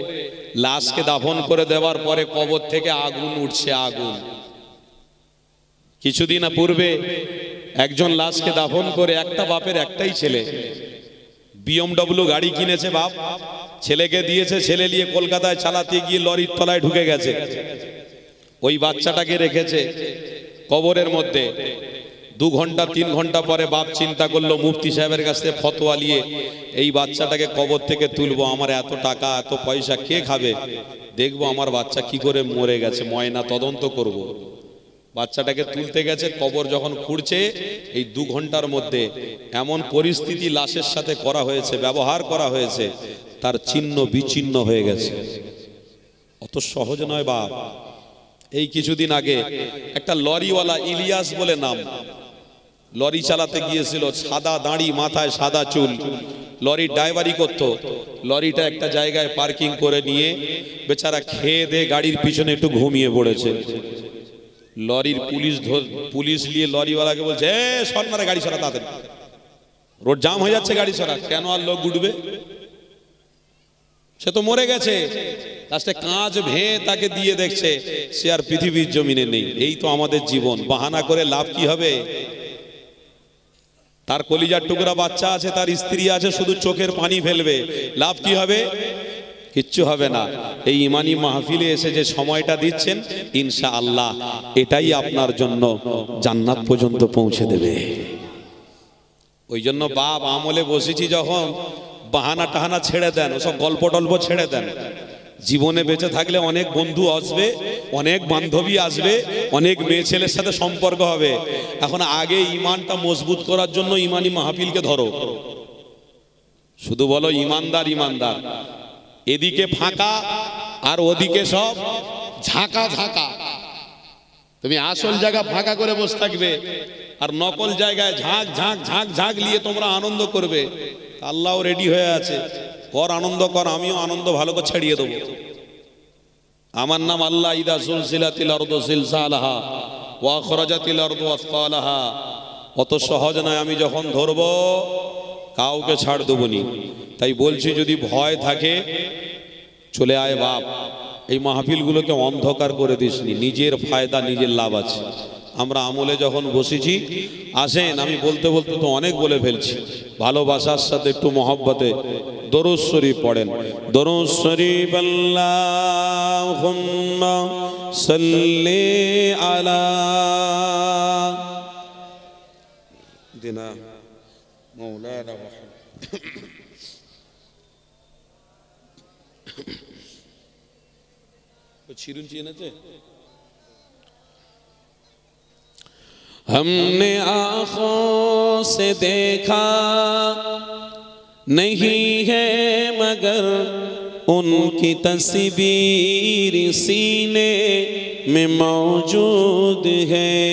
লাশকে দাফন করে দেওয়ার পরে কবর থেকে আগুন উঠছে, আগুন। কিছুদিন পূর্বে একজন লাশকে দাফন করে, একটা বাপের একটাই ছেলে, BMW গাড়ি কিনেছে বাপ, ছেলেকে দিয়েছে, ছেলে নিয়ে কলকাতায় চালাতে গিয়ে লরির তলায় ঢুকে গেছে। ওই বাচ্চাটাকে রেখেছে কবরের মধ্যে। 2 ঘন্টা 3 ঘন্টা পরে বাপ চিন্তা করলো মুফতি সাহেবের কাছে ফতোয়া নিয়ে এই বাচ্চাটাকে কবর থেকে তুলবো, আমার এত টাকা এত পয়সা কে খাবে, দেখবো আমার বাচ্চা কি করে মরে গেছে, ময়না তদন্ত করব। বাচ্চাটাকে তুলতে গেছে, কবর যখন খুঁড়ছে, এই 2 ঘন্টার মধ্যে এমন পরিস্থিতি লাশের সাথে করা হয়েছে, ব্যবহার করা হয়েছে, তার চিহ্ন বিচ্ছিন্ন হয়ে গেছে। অত সহজ নয় বাপ। এই কিছুদিন আগে একটা লরিওয়ালা, ইলিয়াস বলে নাম, লরি চালাতে গিয়েছিল, সাদা দাড়ি, মাথায় সাদা চুল, লরির ড্রাইভারি করতো। লরিটা একটা জায়গায় পার্কিং করে নিয়ে বেচারা খেয়ে দিয়ে গাড়ির পিছনে একটু ঘুমিয়ে পড়েছে। লরির পুলিশ নিয়ে লরিওয়ালাকে বলছে, এ সরনারে গাড়ি সরা, তাড়াতাড়ি রোড জাম হয়ে যাচ্ছে, গাড়ি সরা। কেন? আর লোক উঠবে, সে তো মরে গেছে। লাস্টে কাঁচ ভেঙে তাকে দিয়ে দেখছে সে আর পৃথিবীর জমিনে নেই। এই তো আমাদের জীবন। বাহানা করে লাভ কি হবে? তার কলিজার টুকরা বাচ্চা আছে, তার স্ত্রী আছে, শুধু চোখের পানি ফেলবে, লাভ কি হবে? কিচ্ছু হবে না। এই ইমানি মাহফিলে এসে যে সময়টা দিচ্ছেন, ইনশাআল্লাহ এটাই আপনার জন্য জান্নাত পর্যন্ত পৌঁছে দেবে। ওই জন্য বাপ আমলে বসেছি যখন, বাহানা টাহানা ছেড়ে দেন, ওসব গল্প টল্প ছেড়ে দেন। জীবনে বেঁচে থাকলে অনেক বন্ধু আসবে, অনেক বান্ধবী আসবে, অনেক মেয়ে ছেলের সাথে সম্পর্ক হবে। এখন আগে ইমানটা মজবুত করার জন্য ইমানি মাহফিলকে ধরো, শুধু বলো ইমানদার ইমানদার। এদিকে ফাঁকা আর ওদিকে সব ঝাঁকা ঝাঁকা। তুমি আসল জায়গা ফাঁকা করে বসে থাকবে, আর নকল জায়গায় ঝাঁক ঝাঁক ঝাঁক ঝাঁক নিয়ে তোমরা আনন্দ করবে। আল্লাহও রেডি হয়ে আছে, কর আনন্দ কর, আমিও আনন্দ ভালো করে ছাড়িয়ে দেবো। আমার নাম আল্লাহ। ইদা সুলসিলাতিল আরদু জিলজালাহা ওয়া আখরাজাতিল আরদু আসকালাহা। অত সহজ নয়। আমি যখন ধরবো কাউকে ছাড় দেবনি। তাই বলছি, যদি ভয় থাকে চলে আয় বাপ, এই মাহফিলগুলোকে অন্ধকার করে দিসনি। নিজের ফায়দা, নিজের লাভ আছে। আমরা আমলে যখন বসেছি, আসেন। আমি বলতে বলতে তো অনেক বলে ফেলছি। ভালোবাসার সাথে একটু মহব্বতে দরুদ শরীফ পড়েন। দরুদ শরীফ আল্লাহুম্মা সাল্লি আলা দিনা মাওলানা চিরুঞ্চি এনেছে। हमने आँखों से देखा नहीं है मगर उनकी तस्वीर सीने में मौजूद है।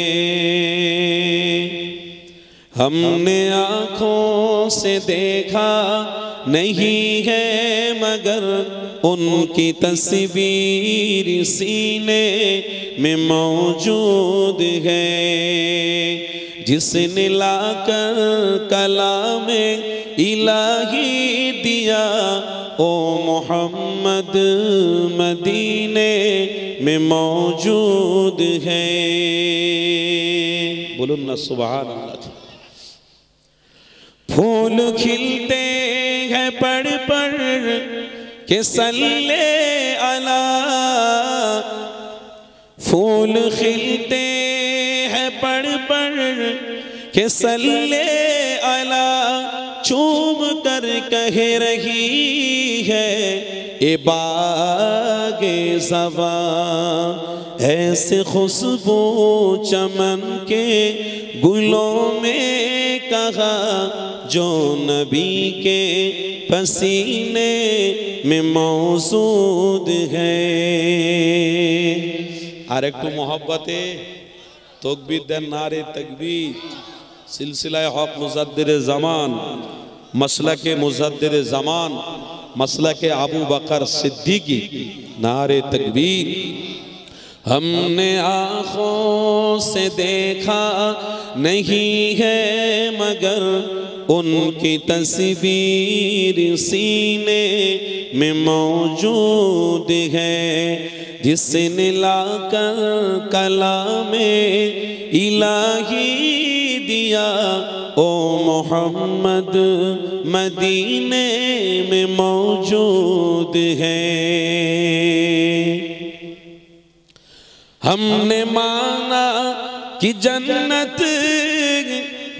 हमने आँखों से देखा नहीं है मगर उनकी तस्वीर सीने में मौजूद है। जिसने लाकर कलाम इलाही दिया ओ मोहम्मद मदीने में मौजूद है। बोलूं ना सुभान अल्लाह। फूल खिलते हैं पढ़ पढ़ के सल्ले अला, फूल खिलते हैं पढ़ पढ़ के सल्ले अला चूम कर कह रही है ए बागे ज़बा ऐसे खुशबू चमन के गुलों में कहा जो नबी के पसीने में मौजूद है। আর একটু मोहब्बते तकबीर दें नारे तकबीर सिलसिलाए हक मुजद्दिर ज़मान मसलके मुजद्दिर ज़मान मसलके अबू बकर सिद्दीकी नारे तकबीर। हमने आँखों से देखा नहीं है मगर उनकी तस्वीर सीने में मौजूद है जिसने लाकर कलामे इलाही दिया ओ मोहम्मद मदीने में मौजूद है। हमने माना कि जन्नत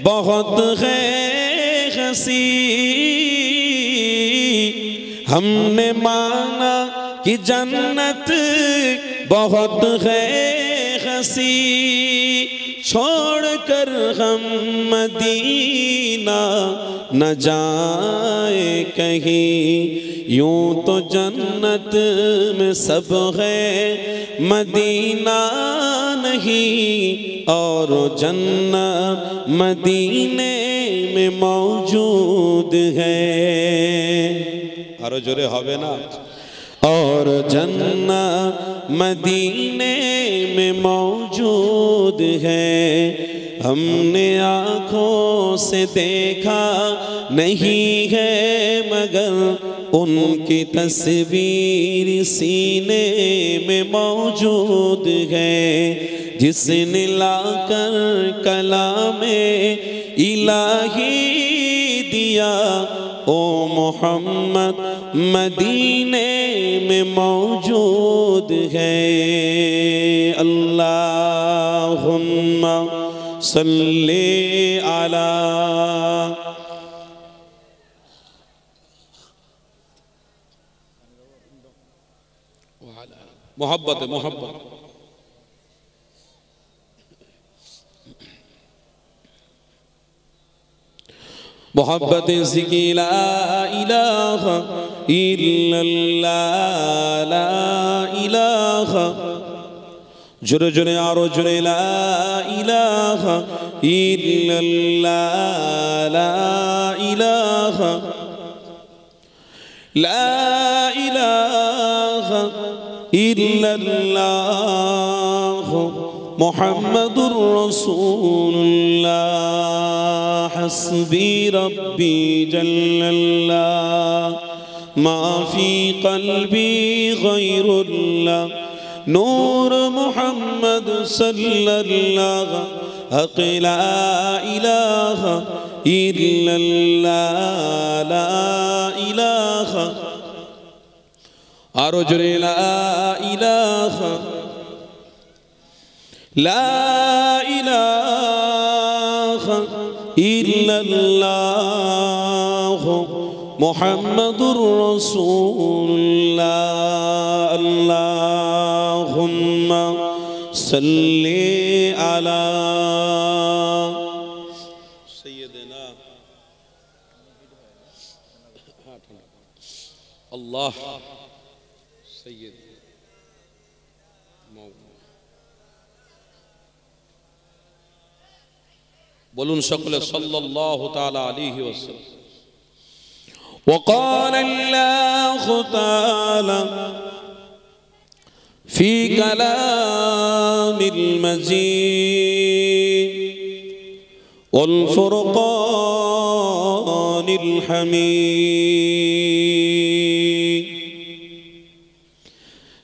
बहुत है हंसी हमने माना कि जन्नत बहुत है हंसी छोड़कर हम मदीना न जाए कहीं यूं तो जन्नत में सब है मदीना नहीं और जन्नत मदीने में मौजूद है। आरो जोरे होवे ना और जन्नत मदीने में मौजूद है। हमने आँखों से देखा नहीं है मगर उनकी तस्वीर सीने में मौजूद है जिसने लाकर कलामे इलाही दिया ओ मोहम्मद मदीने में मौजूद है। अल्लाहुम्मा सल्ली अला मोहब्बत मोहब्बत मोहब्बत ज़िकी ला इलाहा इल्लल्लाह ला इलाहा जुरे जुरे आरो जुरे ला इलाहा इल्लल्लाह ला इलाहा ला इलाहा इल्लल्लाह मुहम्मदुर रसूलुल्लाह हस्बी रब्बी जल्लल्लाह मा फी क़ल्बी गैरुल्लाह नूर मुहम्मद सल्लल्लाह हक़ ला इलाहा इल्लल्लाह ला इलाहा आरो जुरे ला इलाहा ला इलाहा इल्लल्लाह मुहम्मदुर रसूलुल्लाह अल्लाहुम्मा सल्ली अला सय्यदना अल्लाह सय्यद बोलून सकले सल्लल्लाहु ताला अलैहि वसल्लम। वक़ाल अल्लाहु ताला फी कलामिल मजीद वल फुरक़ानिल हमीद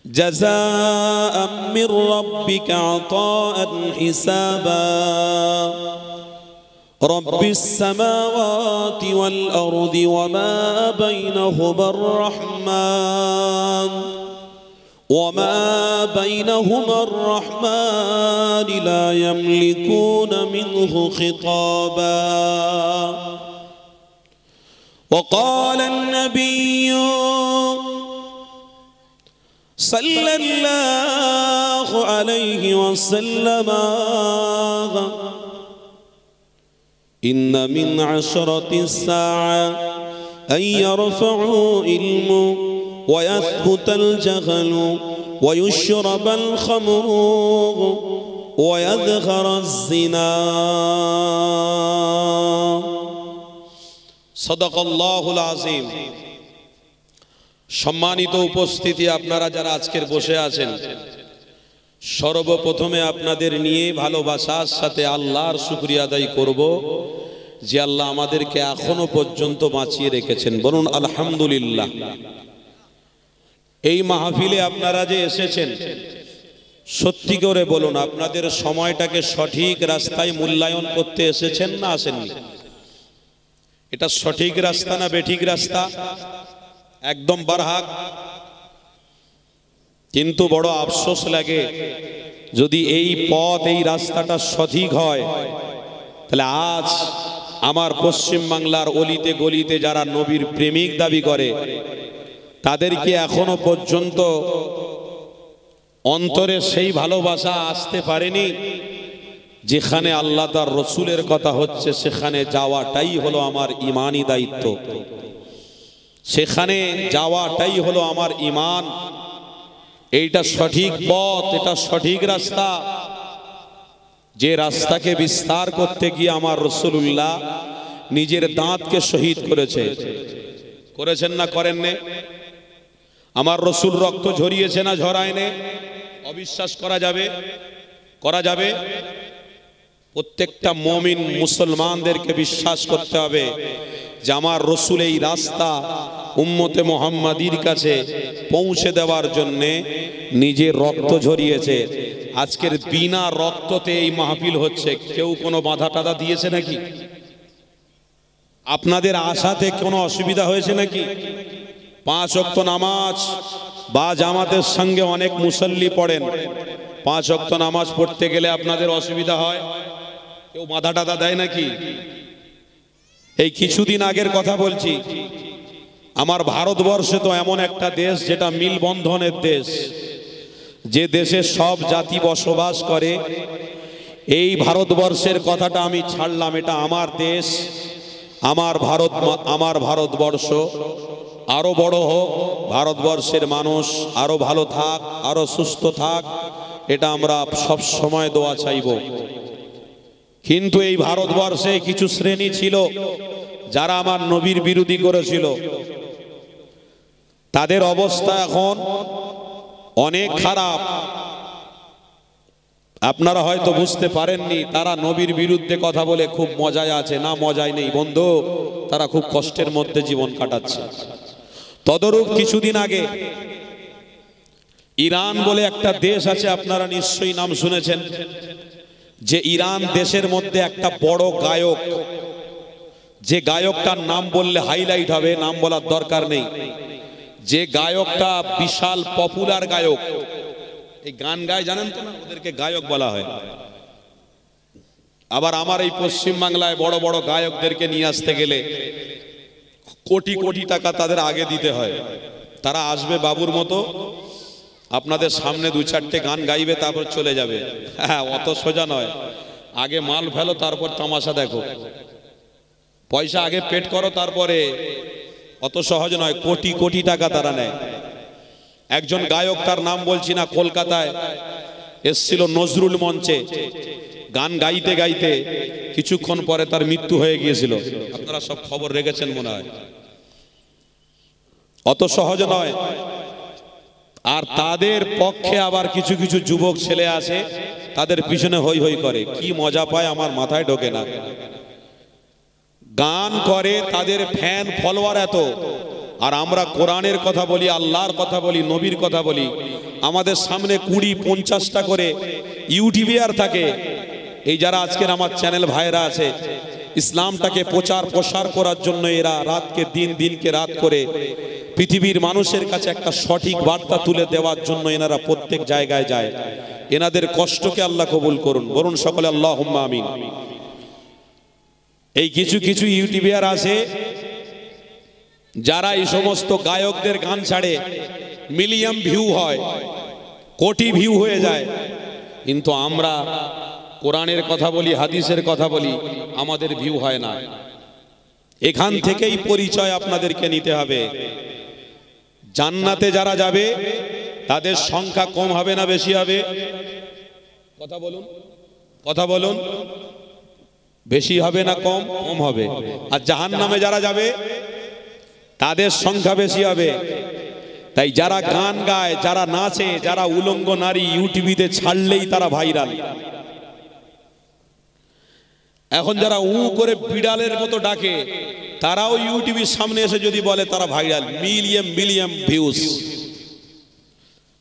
जज़ाअन मिन रब्बिका अताअन हिसाबा रब्बिस समावाति वल अर्दि वमा बैनहुमा अर्रहमान وما بينهما الرحمن لا يملكون منه خطابا وقال النبي صلى الله عليه وسلم إن من عشرة الساعة أن يرفعوا علم ويثبت الجهل ويشرب الخمر ويظهر الزنا صدق الله العظيم সম্মানিত উপস্থিতি, আপনারা যারা আজকের বসে আছেন, সর্বপ্রথমে আপনাদের নিয়ে ভালোবাসার সাথে আল্লাহর শুকরিয়া আদায় করব যে আল্লাহ আমাদেরকে এখনো পর্যন্ত বাঁচিয়ে রেখেছেন। বলুন আলহামদুলিল্লাহ। এই মাহফিলে আপনারা যে এসেছেন, সত্যি করে বলুন আপনাদের সময়টাকে সঠিক রাস্তায় মূল্যায়ন করতে এসেছেন না আসেননি? এটা সঠিক রাস্তা না বেঠিক রাস্তা? একদম বারহাক। কিন্তু বড় আফসোস লাগে, যদি এই পথ এই রাস্তাটা সঠিক হয় তাহলে আজ আমার পশ্চিম বাংলার অলিতে গলিতে যারা নবীর প্রেমিক দাবি করে তাদেরকে এখনো পর্যন্ত অন্তরে সেই ভালোবাসা আসতে পারেনি যেখানে আল্লাহ তার রসুলের কথা হচ্ছে সেখানে যাওয়াটাই হলো আমার ঈমানি দায়িত্ব, সেখানে যাওয়াটাই হলো আমার ঈমান। এইটা সঠিক পথ, এটা সঠিক রাস্তা, যে রাস্তাকে বিস্তার করতে গিয়ে আমার রাসূলুল্লাহ নিজের দাঁতকে শহীদ করেছেন না করেননি? আমার রাসূল রক্ত ঝরিয়েছে না ঝরায়নি? অবিশ্বাস করা যাবে? প্রত্যেকটা মুমিন মুসলমানদেরকে বিশ্বাস করতে হবে যে আমার রাসূল এই রাস্তা উম্মতে মুহাম্মাদির কাছে পৌঁছে দেওয়ার জন্যে নিজের রক্ত ঝরিয়েছে। আজকের বিনা রক্ততে এই মাহফিল হচ্ছে, কেউ কোনো বাধা টাধা দিয়েছে নাকি? আপনাদের আশাতে কোনো অসুবিধা হয়েছে নাকি? 5 ওয়াক্ত নামাজ বা জামাতের সঙ্গে অনেক মুসল্লি পড়েন, 5 ওয়াক্ত নামাজ পড়তে গেলে আপনাদের অসুবিধা হয়? কেউ বাধা টাধা দেয় নাকি? এই কিছুদিন আগের কথা বলছি, আমার ভারতবর্ষে তো এমন একটা দেশ যেটা মিলবন্ধনের দেশ, যে দেশে সব জাতি বসবাস করে। এই ভারতবর্ষের কথাটা আমি ছাড়লাম, এটা আমার দেশ, আমার ভারতবর্ষ আরো বড় হোক, ভারতবর্ষের মানুষ আরো ভালো থাক, আরো সুস্থ থাক, এটা আমরা সব সময় দোয়া চাইব। কিন্তু এই ভারতবর্ষে কিছু শ্রেণী ছিল যারা আমার নবীর বিরোধী করেছিল, তাদের অবস্থা এখন অনেক খারাপ। আপনারা হয়তো বুঝতে পারেননি, তারা নবীর বিরুদ্ধে কথা বলে খুব মজায় আছে না? মজায় নেই বন্ধু, তারা খুব কষ্টের মধ্যে জীবন কাটাচ্ছে। তদরূপ কিছুদিন আগে ইরান বলে একটা দেশ আছে, আপনারা নিশ্চয়ই নাম শুনেছেন, যে ইরান দেশের মধ্যে একটা বড় গায়ক, যে গায়কটার নাম বললে হাইলাইট হবে, নাম বলার দরকার নেই, যে গায়কটা বিশাল পপুলার গায়ক, এই গান গায় জানেন তো না, ওদেরকে গায়ক বলা হয়। আবার আমার এই পশ্চিম বাংলায় বড় বড় গায়কদেরকে নিয়ে আসতে গেলে কোটি কোটি টাকা তাদের আগে দিতে হয়। তারা আসবে বাবুর মতো, আপনাদের সামনে 2-4টে গান গাইবে, তারপর চলে যাবে। হ্যাঁ, অত সোজা নয়, আগে মাল ফেলো তারপর তামাশা দেখো, পয়সা আগে পেট করো তারপরে। অত সহজ নয়, কোটি কোটি টাকা তারা নেয়। একজন গায়ক, তার নাম বলছি না, কলকাতায় এসছিল নজরুল মঞ্চে, গান গাইতে গাইতে কিছুক্ষণ পরে তার মৃত্যু হয়ে গিয়েছিল। আপনারা সব খবর রেখেছেন মনে হয়। অত সহজ নয়। আর তাদের পক্ষে আবার কিছু কিছু যুবক ছেলে আছে, তাদের পিছনে হই হই করে, কি মজা পায় আমার মাথায় ঢোকে না। গান করে, তাদের ফ্যান ফলোয়ার এত, আর আমরা কোরআনের কথা বলি, আল্লাহর কথা বলি, নবীর কথা বলি, আমাদের সামনে 20-50টা করে ইউটিউবার থাকে। এই যারা আজকের আমার চ্যানেল ভাইরা আছে, ইসলামটাকে প্রচার প্রসার করার জন্য এরা রাতকে দিন, দিনকে রাত করে পৃথিবীর মানুষের কাছে একটা সঠিক বার্তা তুলে দেওয়ার জন্য এনারা প্রত্যেক জায়গায় যায়। এনাদের কষ্টকে আল্লাহ কবুল করুন, বলুন সকলে আল্লাহুম্মা আমিন। এই কিছু কিছু ইউটিউবার আছে যারা এই সমস্ত গায়কদের গান ছাড়ে, মিলিয়ন ভিউ হয়, কোটি ভিউ হয়ে যায়, কিন্তু আমরা কোরআনের কথা বলি, হাদিসের কথা বলি, আমাদের ভিউ হয় না। এখান থেকেই পরিচয় আপনাদেরকে নিতে হবে। জান্নাতে যারা যাবে তাদের সংখ্যা কম হবে না বেশি হবে? কথা বলুন, কথা বলুন। বেশি হবে না কম? কম হবে। আর জাহান্নামে যারা যাবে তাদের সংখ্যা বেশি হবে। তাই যারা গান গায়, যারা নাচে, যারা উলঙ্গ নারী ইউটিউবে ছাড়লেই তারা ভাইরাল। এখন যারা উ করে বিড়ালের মতো ডাকে, তারাও ইউটিউবের সামনে এসে যদি বলে তারা ভাইরাল, মিলিয়ন মিলিয়ন ভিউজ।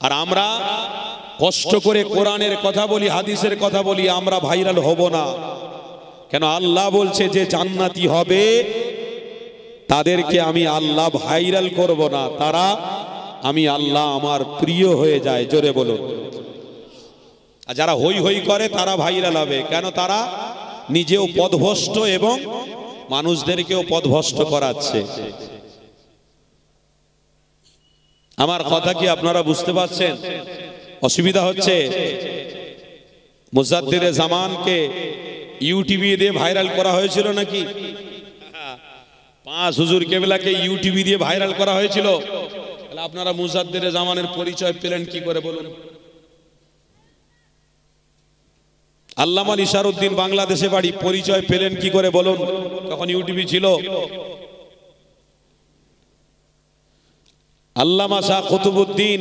আর আমরা কষ্ট করে কোরআনের কথা বলি, হাদিসের কথা বলি, আমরা ভাইরাল হব না কেন? আল্লাহ বলছে যে জান্নাতি হবে তাদেরকে আমি আল্লাহ ভাইরাল করব না, তারা আমি আল্লাহ আমার প্রিয় হয়ে যায়। জোরে বলুন। আর যারা হই হই করে তারা ভাইরাল হবে কেন? তারা নিজেও পথভ্রষ্ট এবং মানুষদেরকেও পথভ্রষ্ট করাচ্ছে। আমার কথা কি আপনারা বুঝতে পারছেন? অসুবিধা হচ্ছে। মুজাদ্দিদে জামানকে ইউটিউবে দিয়ে ভাইরাল করা হয়েছিল নাকি? 5 হুজুর কেবলাকে ইউটিউবে দিয়ে ভাইরাল করা হয়েছিল। তাহলে আপনারা মুজাদ্দিদে জামানের পরিচয় পেলেন কি করে বলুন? আল্লামা নিসারউদ্দিন বাংলাদেশে বাড়ি, পরিচয় পেলেন কি করে বলুন? তখন ইউটিউবে ছিল। আল্লামা শাহ কুতুবউদ্দিন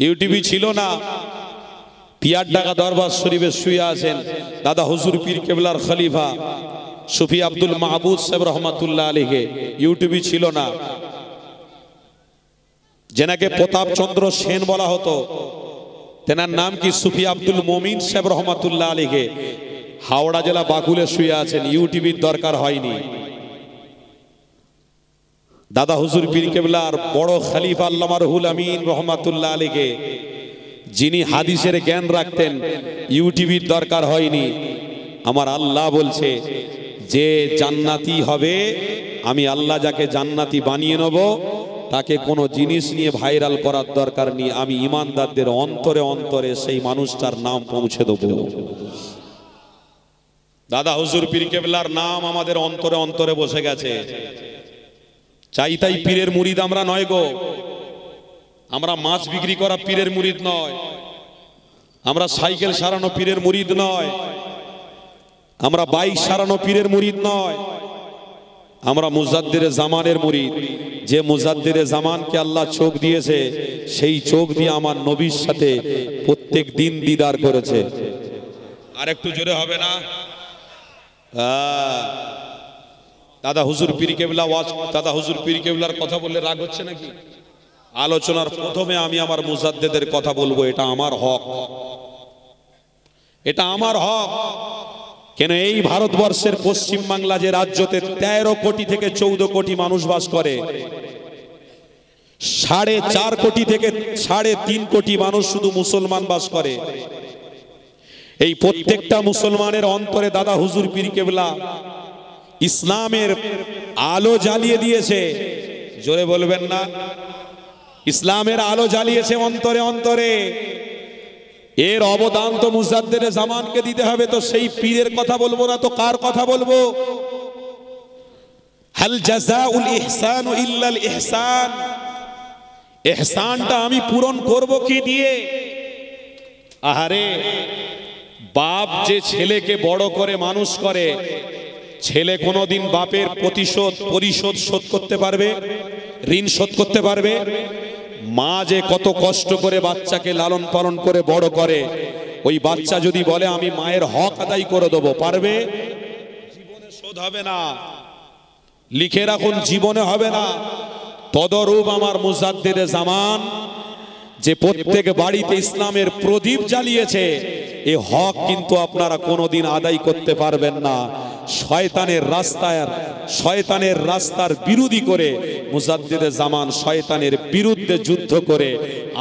ইউটিউবে ছিল না, পিয়ারডাঙ্গা দরবার শরীফে শুয়ে আছেন। দাদা হুজুর পীর কেবলার খলিফা সুফি আব্দুল মাহবুব সাহেব রহমাতুল্লাহ আলাইহি ইউটিউবে ছিল না। যেনাকে প্রতাপ চন্দ্র সেন বলা হতো, তেনার নাম কি সুফি আব্দুল মমিন সাহেব রহমাতুল্লাহ আলাইহি হাওড়া জেলা বাকুলে শুয়ে আছেন, ইউটিউবের দরকার হয়নি। দাদা হুজুর পীর কেবলার বড় খলিফা আল্লামা রুহুল আমিন রহমাতুল্লাহ আলাইহি, যিনি হাদিসের জ্ঞান রাখতেন, ইউটিউবের দরকার হয়নি। আমার আল্লাহ বলছে যে জান্নাতি হবে, আমি আল্লাহ যাকে জান্নাতি বানিয়ে নেব, তাকে কোনো জিনিস নিয়ে ভাইরাল করার দরকার নেই। আমি ইমানদারদের অন্তরে অন্তরে সেই মানুষটার নাম পৌঁছে দেব। দাদা হুজুর পীর কেবলার নাম আমাদের অন্তরে অন্তরে বসে গেছে। চাই তাই পীরের মুরিদ আমরা নয় গো। আমরা মাছ বিক্রি করা পীরের মুরিদ নয়, আমরা সাইকেল সারানো পীরের মুরিদ নয়, আমরা বাইক সারানো পীরের মুরিদ নয়, আমরা মুজাদ্দিদে জামানের মুরিদ। যে মুজাদ্দিদে জামানকে আল্লাহ চোখ দিয়েছে, সেই চোখ দিয়ে আমার নবীর সাথে প্রত্যেক দিন দিদার করেছে। আর একটু জোরে হবে না? দাদা হুজুর পীর কেবলা ওয়াজ, দাদা হুজুর পীর কেবলার কথা বললে রাগ হচ্ছে নাকি? আলোচনার প্রথমে আমি আমার মুজাদ্দিদের কথা বলবো, এটা আমার হক, এটা আমার হক। কেন এই ভারতবর্ষের পশ্চিম বাংলা যে রাজ্যতে 13 কোটি থেকে 14 কোটি মানুষ বাস করে, 4.5 কোটি থেকে 3.5 কোটি মানুষ শুধু মুসলমান বাস করে। এই প্রত্যেকটা মুসলমানের অন্তরে দাদা হুজুর পীর কেবলা ইসলামের আলো জ্বালিয়ে দিয়েছে। জোরে বলবেন না? ইসলামের আলো জ্বালিয়েছে অন্তরে অন্তরে। এর অবদান তো মুজাদ্দিদে জামানকে দিতে হবে। তো সেই পীরের কথা বলবো না তো কার কথা বলবো? হাল জাযাউল ইহসানু ইল্লাল ইহসান। ইহসানটা আমি পূরণ করব কি দিয়ে? আহারে, বাপ যে ছেলেকে বড় করে মানুষ করে, ছেলে কোনোদিন বাপের পরিশোধ শোধ করতে পারবে? ঋণ শোধ করতে পারবে? মা যে কত কষ্ট করে বাচ্চাকে লালন পালন করে বড় করে, ওই বাচ্চা যদি বলে আমি মায়ের হক আদায় করে দেবো, পারবে? জীবনে শোধ হবে না। লিখে রাখুন, জীবনে হবে না। তদরূপ আমার মুজাদ্দিদে জামান যে প্রত্যেক বাড়িতে ইসলামের প্রদীপ জ্বালিয়েছে, এই হক কিন্তু আপনারা কোনোদিন আদায় করতে পারবেন না। শয়তানের রাস্তার বিরোধী করে মুজাদ্দিদে জামান শয়তানের বিরুদ্ধে যুদ্ধ করে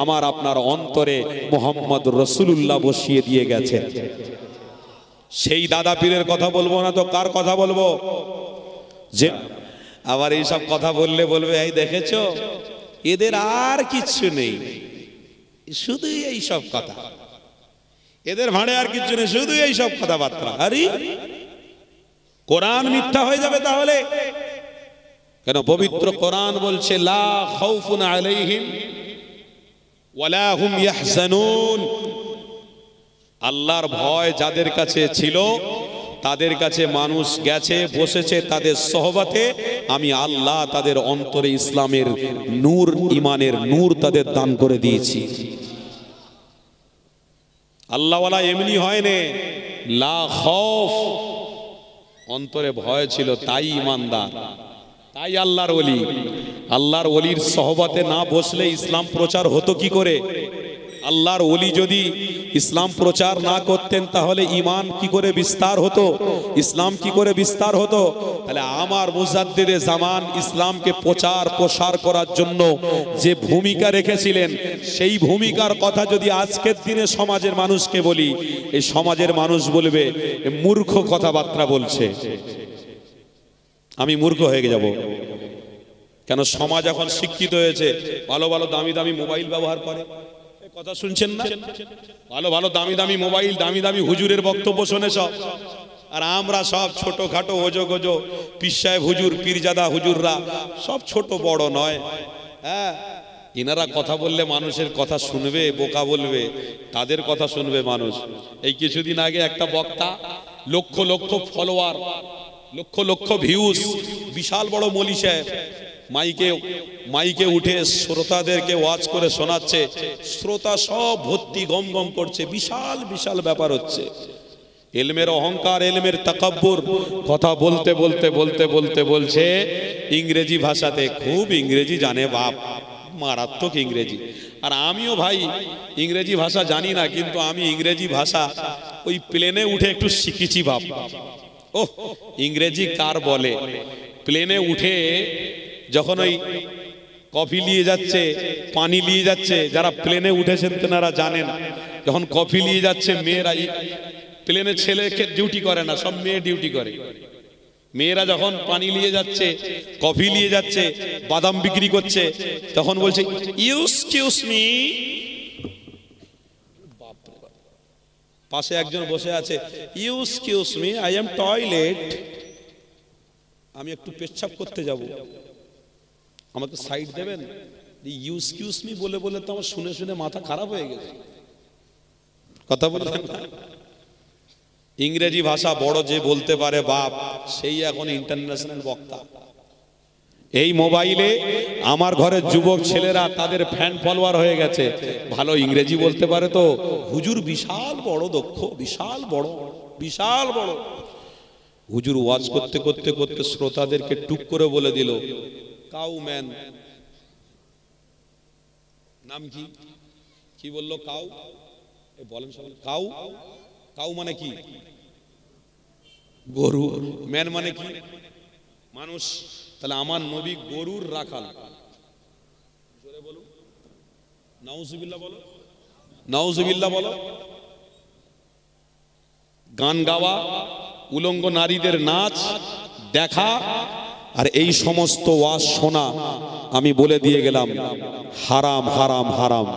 আমার আপনার অন্তরে মুহাম্মদ রাসূলুল্লাহ বসিয়ে দিয়ে গেছেন। সেই দাদা পীরের কথা বলবো না তো কার কথা বলবো? যে আবার এইসব কথা বললে বলবে এই দেখেছো এদের আর কিচ্ছু নেই, শুধু এই সব কথা, এদের ভাড়ে আর কিচ্ছু নেই, শুধু এই সব কথাবার্তা। আরে কোরআন মিথ্যা হয়ে যাবে তাহলে? কেন পবিত্র কোরআন বলছে লা খাউফুন আলাইহিম ওয়ালা হুম ইয়াহজানুন। আল্লাহর ভয় যাদের কাছে ছিল তাদের কাছে মানুষ গেছে বসেছে তাদের সোহবতে, আমি আল্লাহ তাদের অন্তরে ইসলামের নূর, ইমানের নূর তাদের দান করে দিয়েছি। আল্লাহওয়ালা এমনি হয়নি, লা খৌফ, অন্তরে ভয় ছিল তাই ইমানদার, তাই আল্লাহর ওলি। আল্লাহর ওলির সোহবতে না বসলে ইসলাম প্রচার হতো কি করে? আল্লাহর ওলি যদি ইসলাম প্রচার না করতেন তাহলে ঈমান কি করে বিস্তার হতো, ইসলাম কি করে বিস্তার হতো? তাহলে আমার মুজাদ্দিদে জামান ইসলামকে প্রচার প্রসার করার জন্য যে ভূমিকা রেখেছিলেন সেই ভূমিকার কথা যদি আজকের দিনে সমাজের মানুষকে বলি, এই সমাজের মানুষ বলবে এ মূর্খ কথাবার্তা বলছে। আমি মূর্খ হয়ে যাব কেন? সমাজ এখন শিক্ষিত হয়েছে, ভালো ভালো দামি দামি মোবাইল ব্যবহার করে, কথা শুনছেন না? ভালো ভালো দামি দামি মোবাইল, দামি দামি হুজুরের বক্তব্য শুনে সব, আর আমরা সব ছোটখাটো ওজো গোজো পীর সাহেব হুজুর, পীরজাদা হুজুররা সব ছোট বড় নয়। হ্যাঁ, ইনারা কথা বললে মানুষের কথা শুনবে, বোকা বলবে, তাদের কথা শুনবে মানুষ। এই কিছুদিন আগে একটা বক্তা, লক্ষ লক্ষ ফলোয়ার, লক্ষ লক্ষ ভিউজ, বিশাল বড় মলি সাহেব, মাইকে উঠে শ্রোতাদেরকে ওয়াজ করে শোনাচ্ছে, শ্রোতা সব ভর্তি গম গম করছে, বিশাল বিশাল ব্যাপার হচ্ছে। ইলমের অহংকার, ইলমের তাকাব্বুর, কথা বলতে বলতে বলতে বলতে বলছে ইংরেজি ভাষাতে, খুব ইংরেজি জানে বাপ, মারাত্মক ইংরেজি। আর আমিও ভাই ইংরেজি ভাষা জানি না, কিন্তু আমি ইংরেজি ভাষা ওই প্লেনে উঠে একটু শিখেছি বাপ। ওহ, ইংরেজি কার বলে! প্লেনে উঠে যখন ওই কফি নিয়ে যাচ্ছে, পানি নিয়ে যাচ্ছে, যারা প্লেনে উঠেছেন তেনারা জানেন, যখন কফি নিয়ে যাচ্ছে মেয়েরা, প্লেনে ছেলেকে ডিউটি করে না, সব মেয়ে ডিউটি করে। মেয়েরা যখন পানি নিয়ে যাচ্ছে, কফি নিয়ে যাচ্ছে, বাদাম বিক্রি করছে, তখন বলছে এক্সকিউজ মি। পাশে একজন বসে আছে, excuse me, I am toilet, আমি একটু পেচ্ছাপ করতে যাব, আমাকে সাইড দেবেন? এক্সকিউজ মি বলে বলে তো আমার শুনে শুনে মাথা খারাপ হয়ে গেছে। কথা বলছেন না? ইংরেজি ভাষা বড় যে বলতে পারে বাপ, সেই এখন ইন্টারন্যাশনাল বক্তা। এই মোবাইলে আমার ঘরের যুবক ছেলেরা তাদের ফ্যান ফলোয়ার হয়ে গেছে, ভালো ইংরেজি বলতে পারে তো হুজুর বিশাল বড় দক্ষ, বিশাল বড়, বিশাল বড়। হুজুর ওয়াজ করতে করতে করতে শ্রোতাদেরকে টুক করে বলে দিল কাউ ম্যান। নাম কি কি বললো? কাউ। বলেন সবাই, কাউ। কাউ মানে কি? গরু। ম্যান মানে কি? মানুষ। তাহলে আমার নবী গরুর রাখাল। জোরে বলো, নাউজুবিল্লাহ বলো, নাউজুবিল্লাহ বলো। গান গাওয়া, উলঙ্গ নারীদের নাচ দেখা, আর এই সমস্ত ওয়াজ শোনা, আমি বলে দিয়ে গেলাম হারাম হারাম হারাম।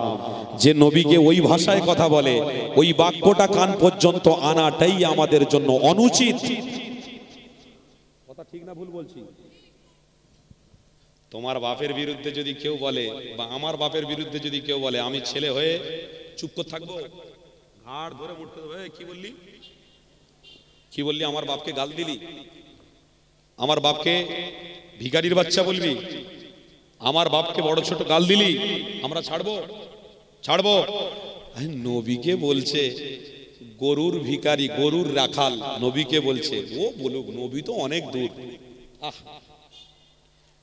যে নবীকে ওই ভাষায় কথা বলে, ওই বাক্যটা কান পর্যন্ত আনাটাই আমাদের জন্য অনুচিত। কথা ঠিক না ভুল বলছি? তোমার বাপের বিরুদ্ধে যদি কেউ বলে, বা আমার বাপের বিরুদ্ধে যদি কেউ বলে, আমি ছেলে হয়ে চুপ করে থাকবো? ঘাড় ধরে উঠতে দেবে, কি বললি, কি বললি, আমার বাপকে গাল দিলি, আমার বাপকে ভিখারির বাচ্চা বলবি, আমার বাপকে বড় ছোট গাল দিলি, আমরা ছাড়বো? ছাড়বো? নবীকে বলছে গরুর ভিখারি, গরুর রাখাল, নবীকে বলছে, ও বলুক, নবী তো অনেক দূর।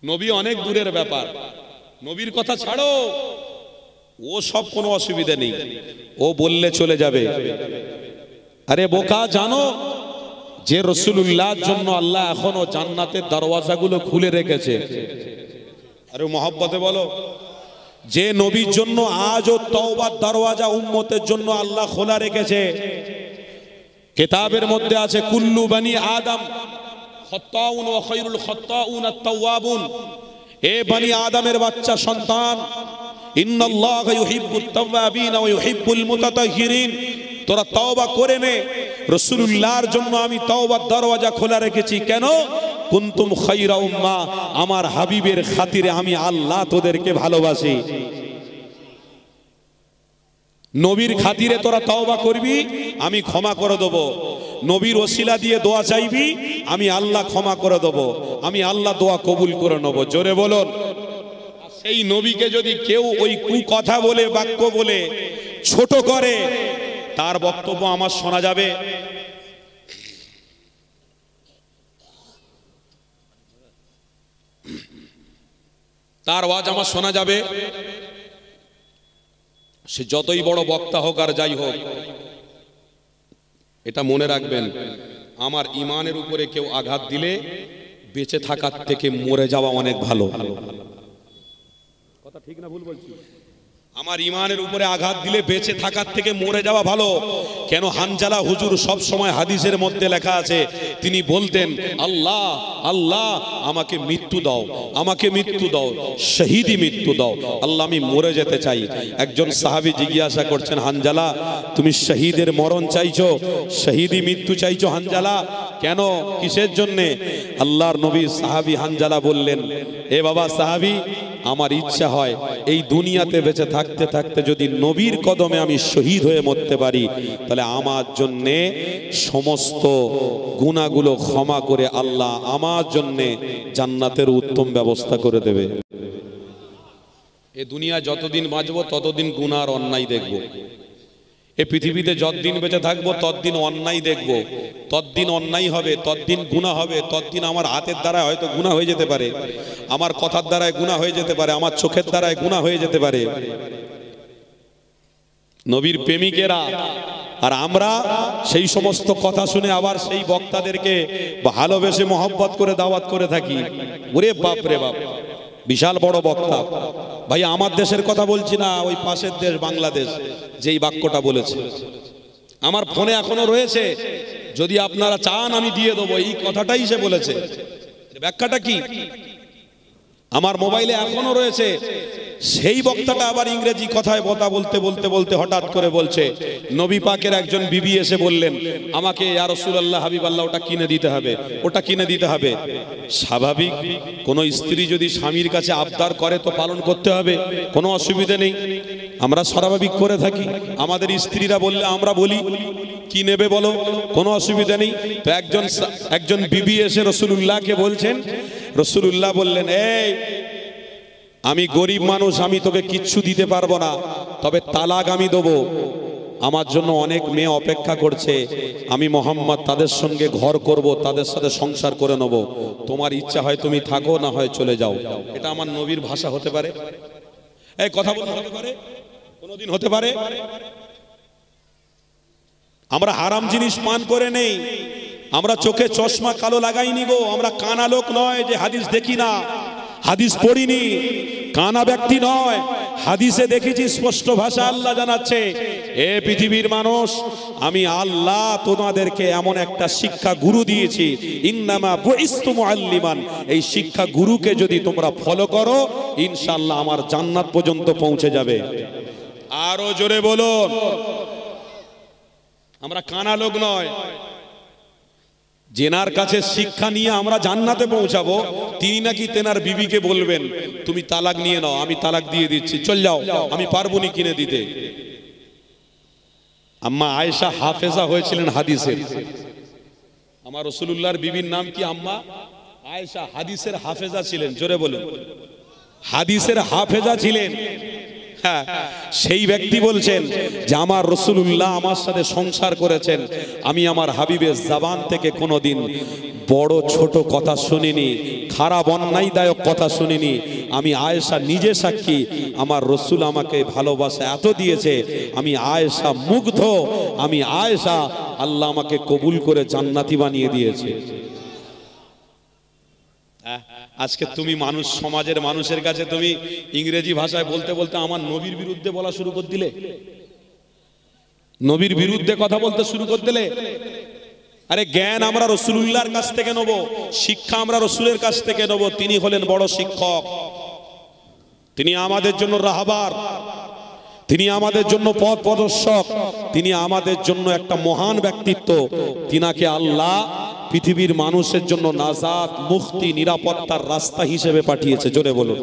নবী অনেক দূরের ব্যাপার, নবীর কথা ছাড়ো, ও সব কোনো অসুবিধা নেই, ও বললে চলে যাবে। আরে বোকা, জানো যে রাসূলুল্লাহর জন্য আল্লাহ এখনো জান্নাতের দরওয়াজাগুলো খুলে রেখেছে, আরে মহব্বতে বলো, যে নবীর জন্য আজও তওবার দরওয়াজা উম্মতের জন্য আল্লাহ খোলা রেখেছে। কিতাবের মধ্যে আছে কুল্লু বনি আদম খাত্তাউন ওয়া খায়রুল খাত্তাউন আত-তাওয়াবুন, এ বনি আদমের বাচ্চা সন্তান, ইন্নাল্লাহা ইউহিব্বুত তাওয়াবিন ওয়া ইউহিব্বুল মুতাতাহহিরিন, তোরা তওবা করে নে, রাসূলুল্লাহর জন্য আমি তওবার দরওয়াজা খোলা রেখেছি। কেন? কুনতুম খায়রা উম্মাহ, আমার হাবিবের খাতিরে আমি আল্লাহ তোদেরকে ভালোবাসি। নবীর খাতিরে তোরা তওবা করবি, আমি ক্ষমা করে দেব। নবীর ওসিলা দিয়ে দোয়া চাইবি, আমি আল্লাহ ক্ষমা করে দেব, আমি আল্লাহ দোয়া কবুল করে নেব। জোরে বলুন। সেই নবীকে যদি কেউ ওই কথা বলে, বাক্য বলে ছোট করে, তার বক্তব্য আমার শোনা যাবে? তার আওয়াজ আমার শোনা যাবে? সে যতই বড় বক্তা হোক আর যাই হোক, এটা মনে রাখবেন, আমার ইমানের উপরে কেউ আঘাত দিলে বেঁচে থাকার থেকে মরে যাওয়া অনেক ভালো। কথা ঠিক না ভুল বলছি? আমার ইমানের উপরে আঘাত দিলে বেঁচে থাকার থেকে মরে যাওয়া ভালো। কেন? হানজালা হুজুর সব সময় হাদিসের মধ্যে লেখা আছে, তিনি বলতেন, আল্লাহ আল্লাহ আমাকে মৃত্যু দাও, আমাকে মৃত্যু দাও, শহীদি মৃত্যু দাও, আল্লাহ আমি মরে যেতে চাই। একজন সাহাবী জিজ্ঞাসা করছেন, হানজালা তুমি শহীদের মরণ চাইছো, শহীদি মৃত্যু চাইছো হানজালা, কেন? কিসের জন্যে? আল্লাহর নবী সাহাবী হানজালা বললেন, এ বাবা সাহাবী, আমার ইচ্ছা হয় এই দুনিয়াতে বেঁচে থাকতে থাকতে যদি নবীর কদমে আমি শহীদ হয়ে মরতে পারি, তাহলে আমার জন্যে সমস্ত গুনাহগুলো ক্ষমা করে আল্লাহ আমার জন্যে জান্নাতের উত্তম ব্যবস্থা করে দেবে। এ দুনিয়া যতদিন বাঁচবো ততদিন গুনাহ আর অন্যায় দেখবো। এ পৃথিবীতে যতদিন বেঁচে থাকবো ততদিন অন্যায় দেখবো, ততদিন অন্যায় হবে, ততদিন গুনাহ হবে, ততদিন আমার হাতের দ্বারায় হয়তো গুনাহ হয়ে যেতে পারে, আমার কথার দ্বারায় গুনাহ হয়ে যেতে পারে, আমার চোখের দ্বারায় গুনাহ হয়ে যেতে পারে। নবীর প্রেমিকেরা আর আমরা সেই সমস্ত কথা শুনে আবার সেই বক্তাদেরকে ভালোবেসে মহব্বত করে দাওয়াত করে থাকি। ওরে বাপ রে বাপ, বিশাল বড় বক্তা। ভাই আমার দেশের কথা বলছি না, ওই পাশের দেশ বাংলাদেশ যেই বাক্যটা বলেছে আমার ফোনে এখনো রয়েছে, যদি আপনারা চান আমি দিয়ে দেবো, এই কথাটাই সে বলেছে। ব্যাখ্যাটা কি? আমার মোবাইলে এখনো রয়েছে। সেই বক্তাটা আবার ইংরেজি কথায় কথা বলতে বলতে বলতে হঠাৎ করে বলছে, নবী পাকের একজন বিবি এসে বললেন আমাকে, ইয়া রাসূলুল্লাহ হাবিবাল্লাহ ওটা কিনে দিতে হবে, ওটা কিনে দিতে হবে। স্বাভাবিক, কোন স্ত্রী যদি স্বামীর কাছে আবদার করে তো পালন করতে হবে, কোনো অসুবিধা নেই, আমরা স্বাভাবিক করে থাকি। আমাদের স্ত্রীরা বললে আমরা বলি, কি নেবে বলো, কোনো অসুবিধা নেই। তো একজন বিবি এসে রাসূলুল্লাহকে বলছেন, রাসূলুল্লাহ বললেন, এই আমি গরিব মানুষ, আমি তোকে কিচ্ছু দিতে পারবো না, তবে তালাক আমি দেবো, আমার জন্য অনেক মেয়ে অপেক্ষা করছে, আমি মুহাম্মদ তাদের সঙ্গে ঘর করব, তাদের সাথে সংসার করে নেব, তোমার ইচ্ছা হয় তুমি থাকো, না হয় চলে যাও। এটা আমার নবীর ভাষা হতে পারে? এই কথা বলতে হতে পারে? কোনোদিন হতে পারে? আমরা হারাম জিনিস পান করে নেই, আমরা চোখে চশমা কালো লাগাইনি গো, আমরা কানা লোক নয় যে হাদিস দেখি না, হাদিস পড়িনি, কানা ব্যক্তি নয়, হাদিসে দেখেছি স্পষ্ট ভাষা আল্লাহ জানাচ্ছে, এ পৃথিবীর মানুষ, আমি আল্লাহ তোমাদেরকে এমন একটা শিক্ষা গুরু দিয়েছি, ইন্নামা বুইস্তু মুআল্লিমান, এই শিক্ষা গুরুকে যদি তোমরা ফলো করো ইনশাআল্লাহ আমার জান্নাত পর্যন্ত পৌঁছে যাবে। আরো জোরে বলুন। আমরা কানা লোক নয়, জেনার কাছে শিক্ষা নিয়ে আমরা জান্নাতে পৌঁছাবো, তিনি নাকি তেনার বিবিকে বলবেন তুমি তালাক নিয়ে নাও, আমি তালাক দিয়ে দিচ্ছি, চল যাও, আমি পারবো নি কিনে দিতে। আম্মা আয়েশা হাফেজা হয়েছিলেন হাদিসের। আমার রাসূলুল্লাহর বিবির নাম কি? আম্মা আয়েশা। হাদিসের হাফেজা ছিলেন, জোরে বলুন, হাদিসের হাফেজা ছিলেন। হ্যাঁ, সেই ব্যক্তি বলছেন যে আমার রাসূলুল্লাহ আমার সাথে সংসার করেছেন, আমি আমার হাবিবের জবান থেকে কোনোদিন বড় ছোট কথা শুনিনি, খারাপ অন্যায়দায়ক কথা শুনিনি। আমি আয়েশা নিজে সাক্ষী, আমার রাসূল আমাকে ভালোবাসা এত দিয়েছে, আমি আয়েশা মুগ্ধ, আমি আয়েশা আল্লাহ আমাকে কবুল করে জান্নাতি বানিয়ে দিয়েছে। আজকে তুমি মানুষ, সমাজের মানুষের কাছে তুমি ইংরেজি ভাষায় বলতে বলতে আমার নবীর বিরুদ্ধে বলা শুরু করে দিলে, নবীর বিরুদ্ধে কথা বলতে শুরু করে দিলে। আরে জ্ঞান আমরা রাসূলুল্লাহর কাছ থেকে নেব, শিক্ষা আমরা রাসূলের কাছ থেকে নেব। তিনি হলেন বড় শিক্ষক, তিনি আমাদের জন্য রাহবার, তিনি আমাদের জন্য পথ প্রদর্শক, তিনি আমাদের জন্য একটা মহান ব্যক্তিত্ব। তিনাকে আল্লাহ পৃথিবীর মানুষের জন্য নাজাত, মুক্তি, নিরাপত্তার রাস্তা হিসেবে পাঠিয়েছে। জোরে বলুন।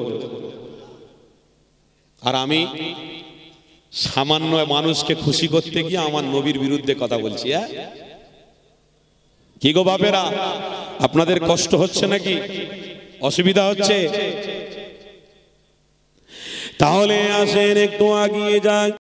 আর আমি সামান্য মানুষকে খুশি করতে গিয়ে আমার নবীর বিরুদ্ধে কথা বলছি। হ্যাঁ, কি গো বাপেরা, আপনাদের কষ্ট হচ্ছে নাকি, অসুবিধা হচ্ছে? তাহলে আসেন একটু এগিয়ে যান।